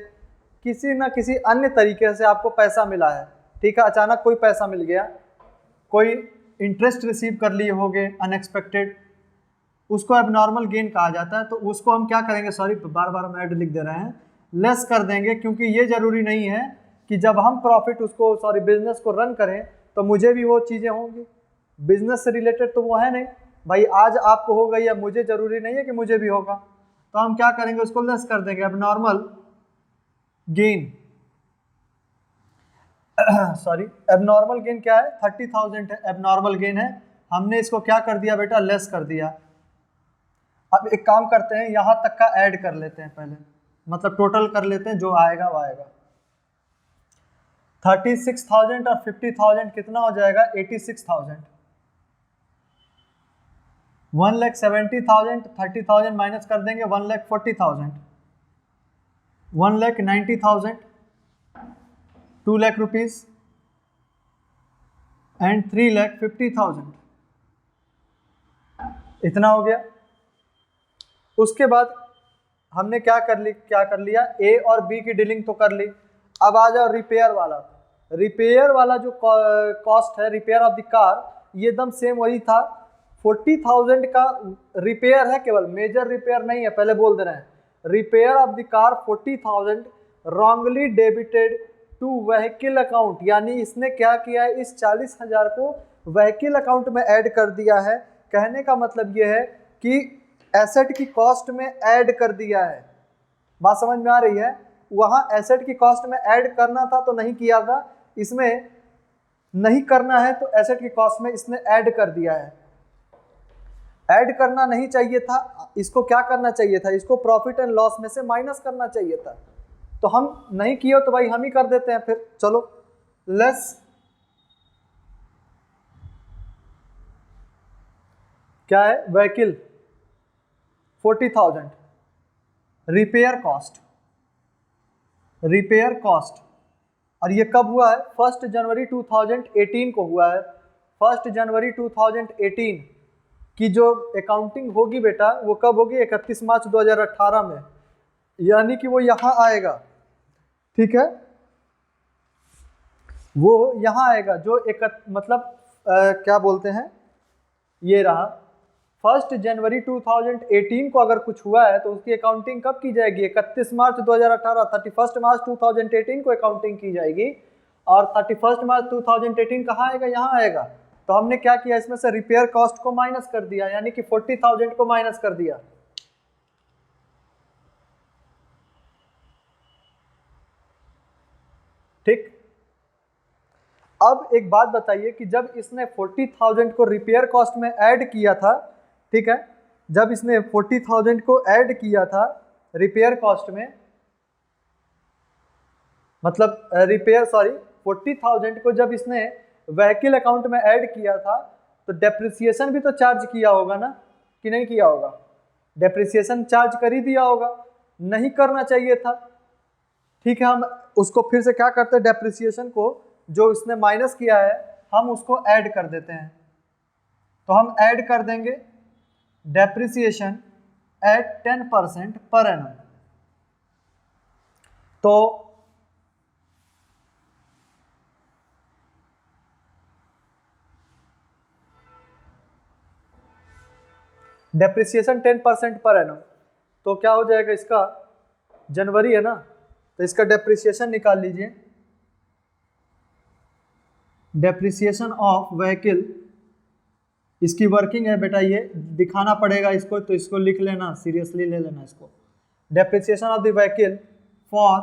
किसी ना किसी अन्य तरीके से आपको पैसा मिला है, ठीक है, अचानक कोई पैसा मिल गया, कोई इंटरेस्ट रिसीव कर लिए होगे अनएक्सपेक्टेड, उसको एबनॉर्मल गेन कहा जाता है। तो उसको हम क्या करेंगे, सॉरी बार बार हम ऐड लिख दे रहे हैं, लेस कर देंगे, क्योंकि ये जरूरी नहीं है कि जब हम प्रॉफिट उसको सॉरी बिजनेस को रन करें तो मुझे भी वो चीज़ें होंगी। बिजनेस से रिलेटेड तो वो है नहीं भाई, आज आपको हो गई है, मुझे जरूरी नहीं है कि मुझे भी होगा। तो हम क्या करेंगे, उसको लेस कर देंगे, abnormal gain sorry abnormal gain क्या है, 30,000 है, एबनॉर्मल गेन है, हमने इसको क्या कर दिया बेटा, लेस कर दिया। अब एक काम करते हैं, यहाँ तक का ऐड कर लेते हैं पहले, मतलब टोटल कर लेते हैं, जो आएगा वो आएगा। 36,000 और 50,000 कितना हो जाएगा, 86,000। 1,70,000, 30,000 माइनस कर देंगे, 1,40,000, 1,90,000, 2 लाख रुपीज एंड 3,50,000, इतना हो गया। उसके बाद हमने क्या कर लिया, ए और बी की डीलिंग तो कर ली। अब आ जाओ रिपेयर वाला। रिपेयर वाला जो कॉस्ट है, रिपेयर ऑफ द कार, ये एकदम सेम वही था। 40,000 का रिपेयर है, केवल मेजर रिपेयर नहीं है, पहले बोल दे रहे हैं। Repair of the car 40,000 wrongly debited to vehicle account, यानी इसने क्या किया है, इस 40,000 को व्हीकल अकाउंट में ऐड कर दिया है। कहने का मतलब ये है कि एसेट की कॉस्ट में ऐड कर दिया है। बात समझ में आ रही है, वहाँ एसेट की कॉस्ट में ऐड करना था तो नहीं किया था, इसमें नहीं करना है तो एसेट की कॉस्ट में इसने ऐड कर दिया है। ऐड करना नहीं चाहिए था, इसको क्या करना चाहिए था, इसको प्रॉफिट एंड लॉस में से माइनस करना चाहिए था, तो हम नहीं किए तो भाई हम ही कर देते हैं फिर। चलो लेस क्या है, व्हीकल 40,000, रिपेयर कॉस्ट, और ये कब हुआ है, 1 जनवरी 2018 को हुआ है। 1 जनवरी 2018 की जो अकाउंटिंग होगी बेटा, वो कब होगी, 31 मार्च 2018 में, यानी कि वो यहाँ आएगा, ठीक है, वो यहाँ आएगा जो क्या बोलते हैं, ये रहा 1 जनवरी 2018 को अगर कुछ हुआ है तो उसकी अकाउंटिंग कब की जाएगी, 31 मार्च 2018, 31 मार्च 2018 को अकाउंटिंग की जाएगी। और 31 मार्च 2018 कहाँ आएगा, यहाँ आएगा। तो हमने क्या किया, इसमें से रिपेयर कॉस्ट को माइनस कर दिया, यानी कि 40,000 को माइनस कर दिया। ठीक, अब एक बात बताइए कि जब इसने 40,000 को रिपेयर कॉस्ट में ऐड किया था, ठीक है, जब इसने 40,000 को ऐड किया था रिपेयर कॉस्ट में, मतलब 40,000 को जब इसने व्हीकल अकाउंट में ऐड किया था, तो डेप्रिसिएशन भी तो चार्ज किया होगा ना, कि नहीं किया होगा, डेप्रिसिएशन चार्ज कर ही दिया होगा, नहीं करना चाहिए था। ठीक है, हम उसको फिर से क्या करते हैं, डेप्रिसिएशन को जो इसने माइनस किया है हम उसको ऐड कर देते हैं। तो हम ऐड कर देंगे डेप्रिसिएशन एट 10% पर एनम। तो डेप्रिसिएशन 10% पर एनम, तो क्या हो जाएगा, इसका जनवरी है ना, तो इसका डेप्रिसिएशन निकाल लीजिए। डेप्रिसिएशन ऑफ व्हीकल, इसकी वर्किंग है बेटा, ये दिखाना पड़ेगा इसको, तो इसको लिख लेना, सीरियसली ले लेना इसको। Depreciation of the vehicle for,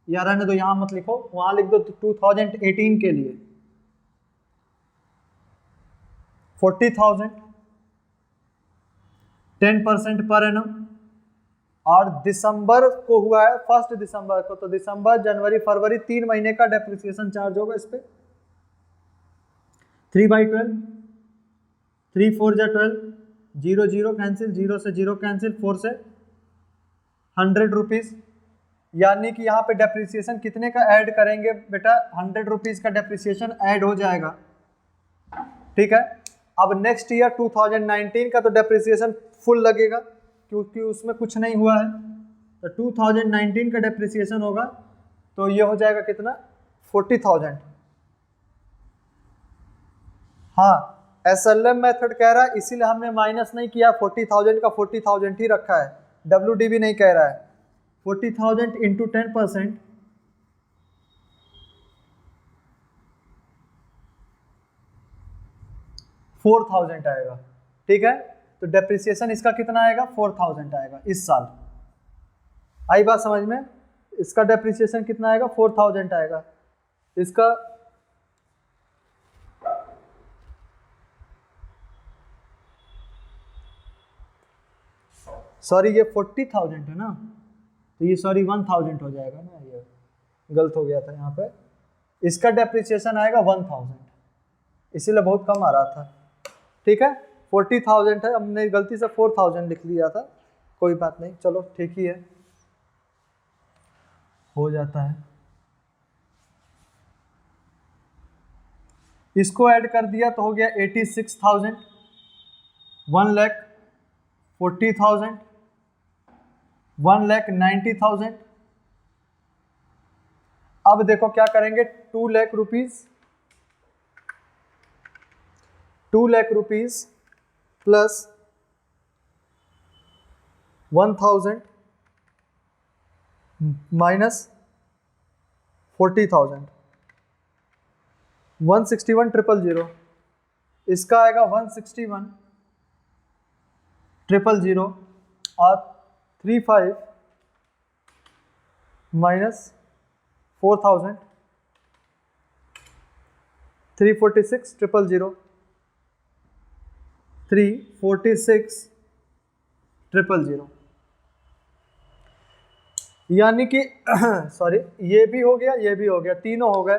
या रहने दो, यहाँ मत लिखो, वहाँ लिख दो 2018 के लिए 40,000, 10% पर एनम। और दिसंबर को हुआ है 1 दिसंबर को, तो दिसंबर, जनवरी, फरवरी 3 महीने का डेप्रिसिएशन चार्ज होगा इस पे। 3/12, 3 4 जा 12, 0 0 कैंसिल, 0 से 0 कैंसिल, 4 से 100 रुपीज़, यानी कि यहाँ पे डेप्रिसिएशन कितने का ऐड करेंगे बेटा, 100 रुपीज़ का डेप्रिसिएशन ऐड हो जाएगा। ठीक है, अब नेक्स्ट ईयर 2019 का तो डेप्रिसिएशन फुल लगेगा, क्योंकि उसमें कुछ नहीं हुआ है। तो 2019 का डेप्रिसिएशन होगा, तो ये हो जाएगा कितना, 40,000। हाँ, SLM मेथड कह रहा है, इसीलिए हमने माइनस नहीं किया, 40,000 का 40,000 ही रखा है, WDV नहीं कह रहा है। 40,000 इंटू 10%, 4,000 आएगा, ठीक है। तो डेप्रिसिएशन इसका कितना आएगा, 4,000 आएगा इस साल। आई बात समझ में? इसका डेप्रिसिएशन कितना आएगा, 4,000 आएगा। इसका सॉरी ये 40,000 है ना, तो ये सॉरी 1,000 हो जाएगा ना, ये गलत हो गया था यहाँ पे। इसका डेप्रिसिएशन आएगा 1,000, इसीलिए बहुत कम आ रहा था, ठीक है। 40,000 है, हमने गलती से 4,000 लिख लिया था, कोई बात नहीं, चलो ठीक ही है, हो जाता है। इसको ऐड कर दिया तो हो गया 86,000, 1,40,000, 1,90,000। अब देखो क्या करेंगे, 2 lakh rupees, 2 lakh rupees plus 1,000 minus 40,000, 161,000। इसका आएगा 161,000 और 35 माइनस 4,000, 346,000, 346,000, यानी कि सॉरी ये भी हो गया, ये भी हो गया, तीनों हो गए।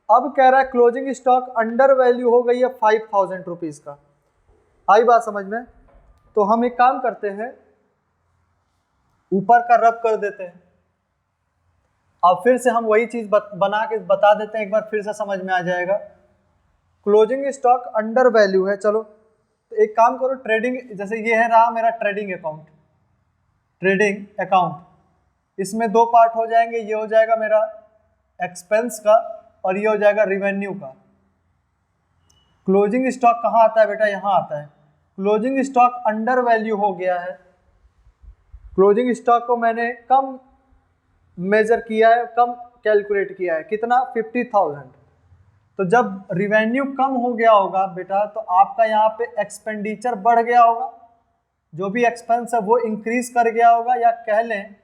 अब कह रहा है क्लोजिंग स्टॉक अंडर वैल्यू हो गई है 5,000 रुपीज़ का। आई बात समझ में? तो हम एक काम करते हैं, ऊपर का रब कर देते हैं, अब फिर से हम वही चीज़ बना के बता देते हैं, एक बार फिर से समझ में आ जाएगा। क्लोजिंग स्टॉक अंडर वैल्यू है, चलो तो एक काम करो, ट्रेडिंग, जैसे ये है रहा मेरा ट्रेडिंग अकाउंट, ट्रेडिंग अकाउंट, इसमें 2 पार्ट हो जाएंगे, ये हो जाएगा मेरा एक्सपेंस का और ये हो जाएगा रिवेन्यू का। क्लोजिंग स्टॉक कहाँ आता है बेटा, यहाँ आता है। क्लोजिंग स्टॉक अंडर वैल्यू हो गया है, क्लोजिंग स्टॉक को मैंने कम मेजर किया है, कम कैलकुलेट किया है, कितना, 50,000। तो जब रिवेन्यू कम हो गया होगा बेटा, तो आपका यहाँ पे एक्सपेंडिचर बढ़ गया होगा, जो भी एक्सपेंस है वो इंक्रीज कर गया होगा, या कह लें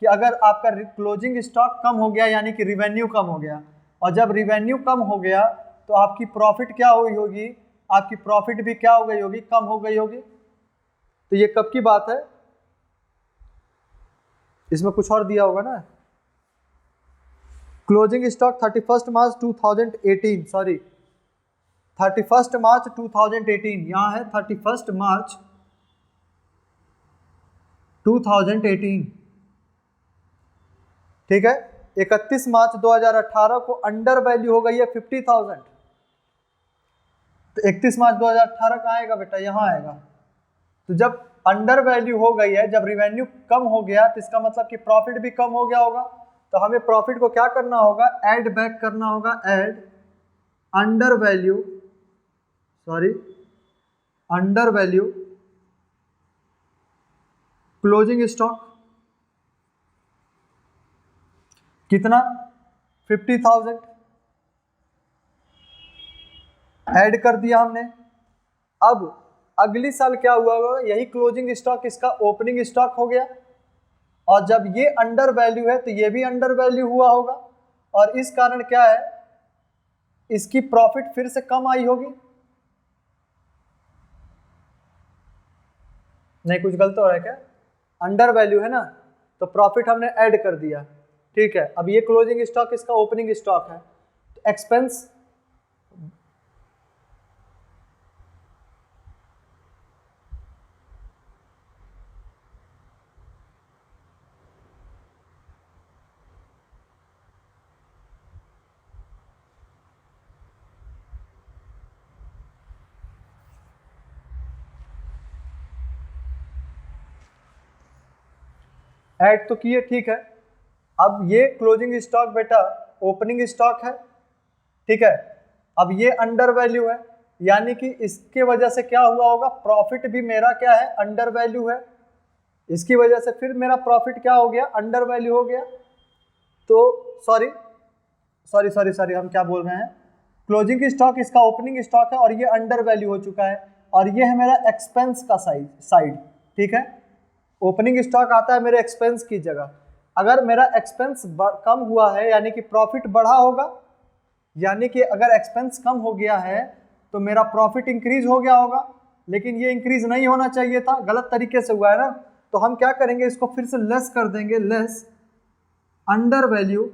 कि अगर आपका क्लोजिंग स्टॉक कम हो गया यानी कि रिवेन्यू कम हो गया, और जब रिवेन्यू कम हो गया तो आपकी प्रॉफिट क्या हुई होगी, आपकी प्रॉफिट भी क्या हो गई होगी, कम हो गई होगी। तो ये कब की बात है, इसमें कुछ और दिया होगा ना, क्लोजिंग स्टॉक 31 मार्च 2018, सॉरी 31 मार्च 2018, यहाँ है 31 मार्च 2018, ठीक है। 31 मार्च 2018 को अंडर वैल्यू हो गई है 50,000, तो 31 मार्च 2018 कहाँ आएगा बेटा, यहाँ आएगा। तो जब अंडर वैल्यू हो गई है, जब रिवेन्यू कम हो गया, तो इसका मतलब कि प्रॉफिट भी कम हो गया होगा, तो हमें प्रॉफिट को क्या करना होगा, ऐड बैक करना होगा, add under value, sorry under value closing stock, कितना, 50,000 ऐड कर दिया हमने। अब अगली साल क्या हुआ होगा, यही क्लोजिंग स्टॉक इसका ओपनिंग स्टॉक हो गया, और जब ये अंडर वैल्यू है तो ये भी अंडर वैल्यू हुआ होगा, और इस कारण क्या है, इसकी प्रॉफिट फिर से कम आई होगी। नहीं कुछ गलत हो रहा है क्या, अंडर वैल्यू है ना, तो प्रॉफिट हमने ऐड कर दिया, ठीक है। अब ये क्लोजिंग स्टॉक इसका ओपनिंग स्टॉक है, तो एक्सपेंस ऐड तो किए, ठीक है। अब ये क्लोजिंग स्टॉक बेटा ओपनिंग स्टॉक है, ठीक है। अब ये अंडर वैल्यू है, यानी कि इसके वजह से क्या हुआ होगा, प्रॉफिट भी मेरा क्या है, अंडर वैल्यू है। इसकी वजह से फिर मेरा प्रॉफिट क्या हो गया, अंडर वैल्यू हो गया। तो सॉरी हम क्या बोल रहे हैं, क्लोजिंग स्टॉक इसका ओपनिंग स्टॉक है और ये अंडर वैल्यू हो चुका है, और ये है मेरा एक्सपेंस का साइड। ठीक है, ओपनिंग स्टॉक आता है मेरे एक्सपेंस की जगह। अगर मेरा एक्सपेंस कम हुआ है यानी कि प्रॉफिट बढ़ा होगा, यानी कि अगर एक्सपेंस कम हो गया है तो मेरा प्रॉफिट इंक्रीज हो गया होगा, लेकिन ये इंक्रीज नहीं होना चाहिए था, गलत तरीके से हुआ है ना। तो हम क्या करेंगे, इसको फिर से लेस कर देंगे, less under value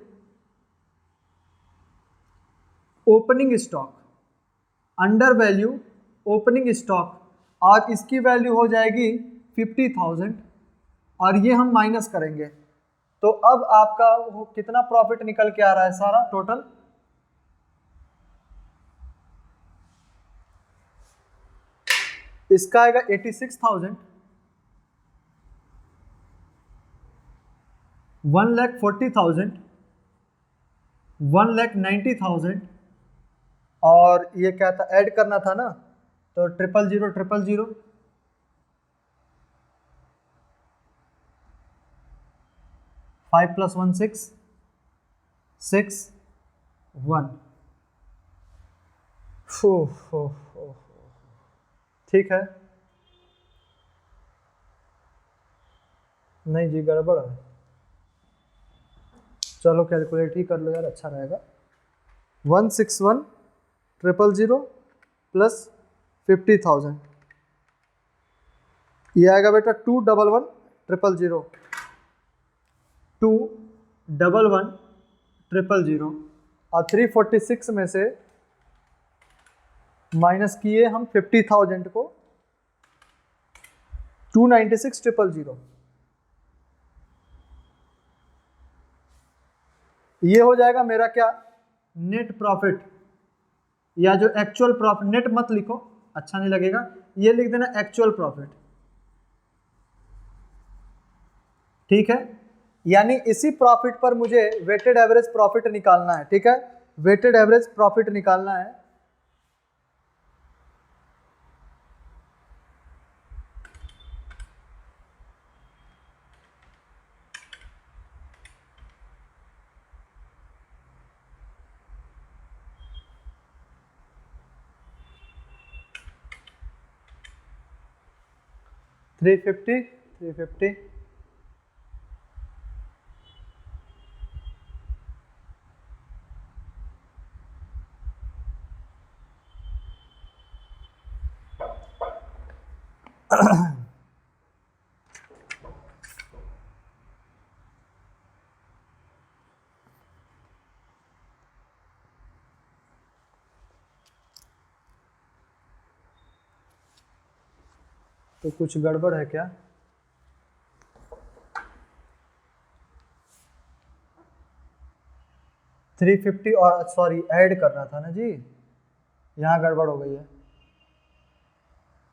opening stock, under value opening stock, और इसकी वैल्यू हो जाएगी 50,000, और ये हम माइनस करेंगे। तो अब आपका कितना प्रॉफिट निकल के आ रहा है सारा टोटल, इसका आएगा 86,000, 1,40,000, 1,90,000, और ये क्या था, ऐड करना था ना, तो 000, 5 + 1 6, 6 1। ठीक है, नहीं जी गड़बड़ है, चलो कैलकुलेट ही कर लो यार, अच्छा रहेगा। 161,000 प्लस 50,000, ये आएगा बेटा 211,000, 211,000, और 346 में से माइनस किए हम 50,000 को, 296,000, ये हो जाएगा मेरा क्या, नेट प्रॉफिट, या जो एक्चुअल प्रॉफिट, नेट मत लिखो अच्छा नहीं लगेगा, ये लिख देना एक्चुअल प्रॉफिट। ठीक है, यानी इसी प्रॉफिट पर मुझे वेटेड एवरेज प्रॉफिट निकालना है। ठीक है, वेटेड एवरेज प्रॉफिट निकालना है। थ्री फिफ्टी तो कुछ गड़बड़ है क्या, थ्री फिफ्टी, और सॉरी ऐड करना था ना जी, यहाँ गड़बड़ हो गई है।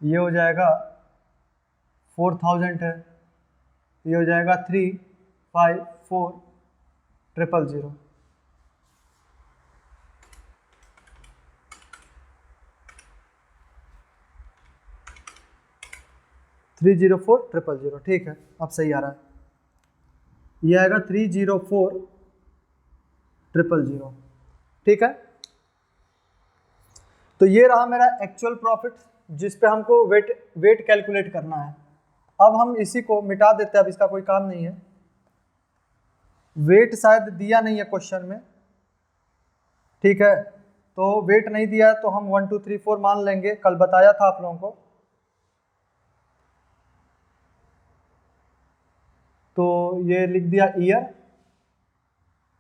ये हो जाएगा 4,000 है, ये हो जाएगा 354,000, 304,000। ठीक है, अब सही आ रहा है, ये आएगा 304,000। ठीक है, तो ये रहा मेरा एक्चुअल प्रॉफिट जिस पे हमको वेट कैलकुलेट करना है। अब हम इसी को मिटा देते हैं, अब इसका कोई काम नहीं है, वेट शायद दिया नहीं है क्वेश्चन में। ठीक है, तो वेट नहीं दिया तो हम 1 2 3 4 मान लेंगे, कल बताया था आप लोगों को। तो ये लिख दिया year,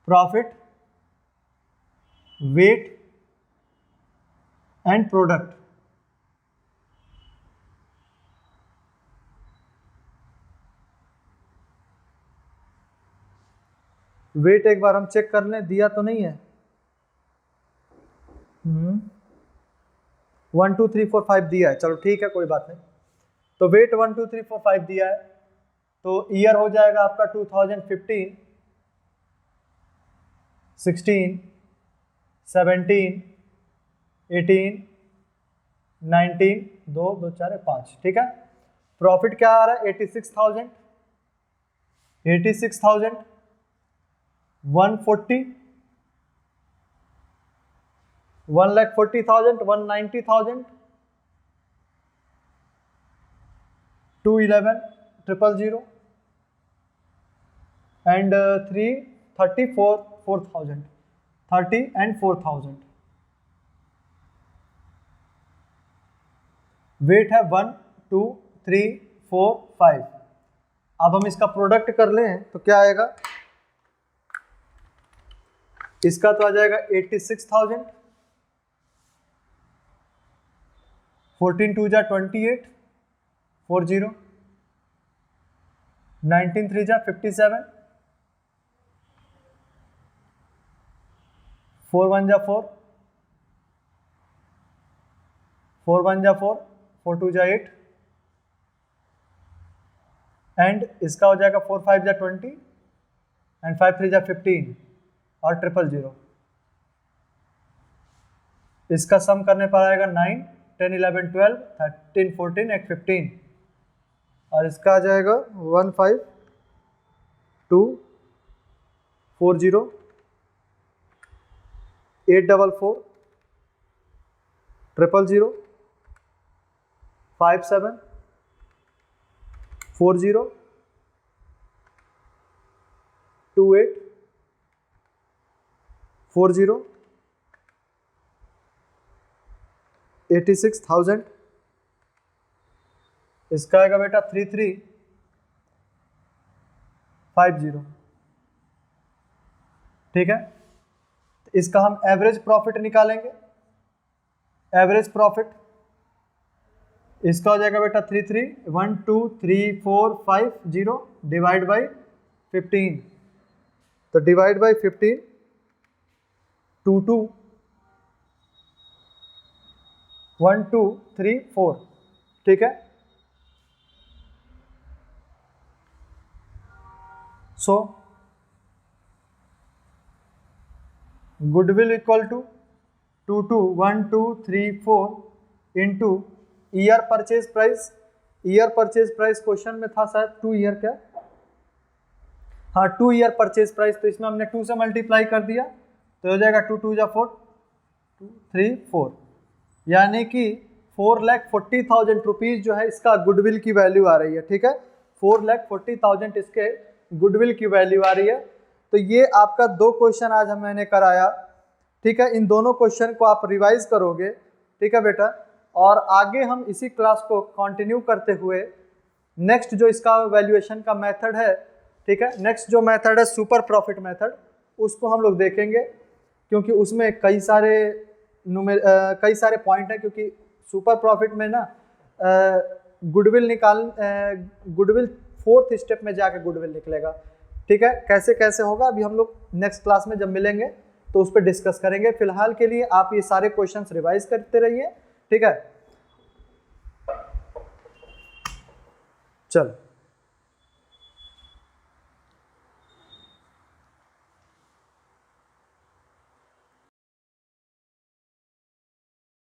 profit, wait and product. Wait एक बार हम चेक कर लें, दिया तो नहीं है। 1 2 3 4 5 दिया है, चलो ठीक है कोई बात नहीं। तो वेट 1 2 3 4 5 दिया है, तो ईयर हो जाएगा आपका 2015, 16, 17, 18, 19, 2 2 4 5, ठीक है। प्रॉफिट क्या आ रहा है 86,000, 140, 1,40,000, 190,000, 211, 000 and 334, 4,000, 30 and 4,000। वेट है 1 2 3 4 5। अब हम इसका प्रोडक्ट कर लें तो क्या आएगा, इसका तो आ जाएगा 86,000, 14 2 जा 28, 40, 19 3 जा 57, 4 1 जा 4, 4 1 जा 4, 4 2 जा 8 एंड इसका हो जाएगा 4 5 जा 20 एंड 5 3 जा 15 और 000। इसका सम करने पर आएगा 9 10 11 12 13 14 8 15 और इसका आ जाएगा 1 5 2 4 0 8 4 4 0 5 7 4 0 2 8 4 0 86,000। इसका आएगा बेटा 3 3 5 0, ठीक है। इसका हम एवरेज प्रॉफिट निकालेंगे। एवरेज प्रॉफिट इसका हो जाएगा बेटा 3 3 1 2 3 4 5 0 डिवाइड बाई 15, तो डिवाइड बाई 15 2 2 1 2 3 4, ठीक है। So goodwill equal to 2 2 1 2 3 4 into year purchase price. Year purchase price question में था शायद 2 ईयर, क्या, हाँ 2 ईयर परचेज प्राइस, तो इसमें हमने 2 से मल्टीप्लाई कर दिया तो हो जाएगा 2 2 जा 4 2 3 4, यानी कि 4,40,000 रुपीज़ जो है इसका गुडविल की वैल्यू आ रही है, ठीक है। 4,40,000 इसके गुडविल की वैल्यू आ रही है। तो ये आपका 2 क्वेश्चन आज मैंने कराया, ठीक है। इन दोनों क्वेश्चन को आप रिवाइज करोगे, ठीक है बेटा, और आगे हम इसी क्लास को कंटिन्यू करते हुए नेक्स्ट जो इसका वैल्यूएशन का मेथड है, ठीक है, नेक्स्ट जो मेथड है सुपर प्रॉफिट मेथड, उसको हम लोग देखेंगे, क्योंकि उसमें कई सारे पॉइंट हैं, क्योंकि सुपर प्रॉफिट में ना गुडविल 4th स्टेप में जाके गुडविल निकलेगा, ठीक है। कैसे कैसे होगा अभी हम लोग नेक्स्ट क्लास में जब मिलेंगे तो उस पर डिस्कस करेंगे। फिलहाल के लिए आप ये सारे क्वेश्चंस रिवाइज करते रहिए, ठीक है। चलो।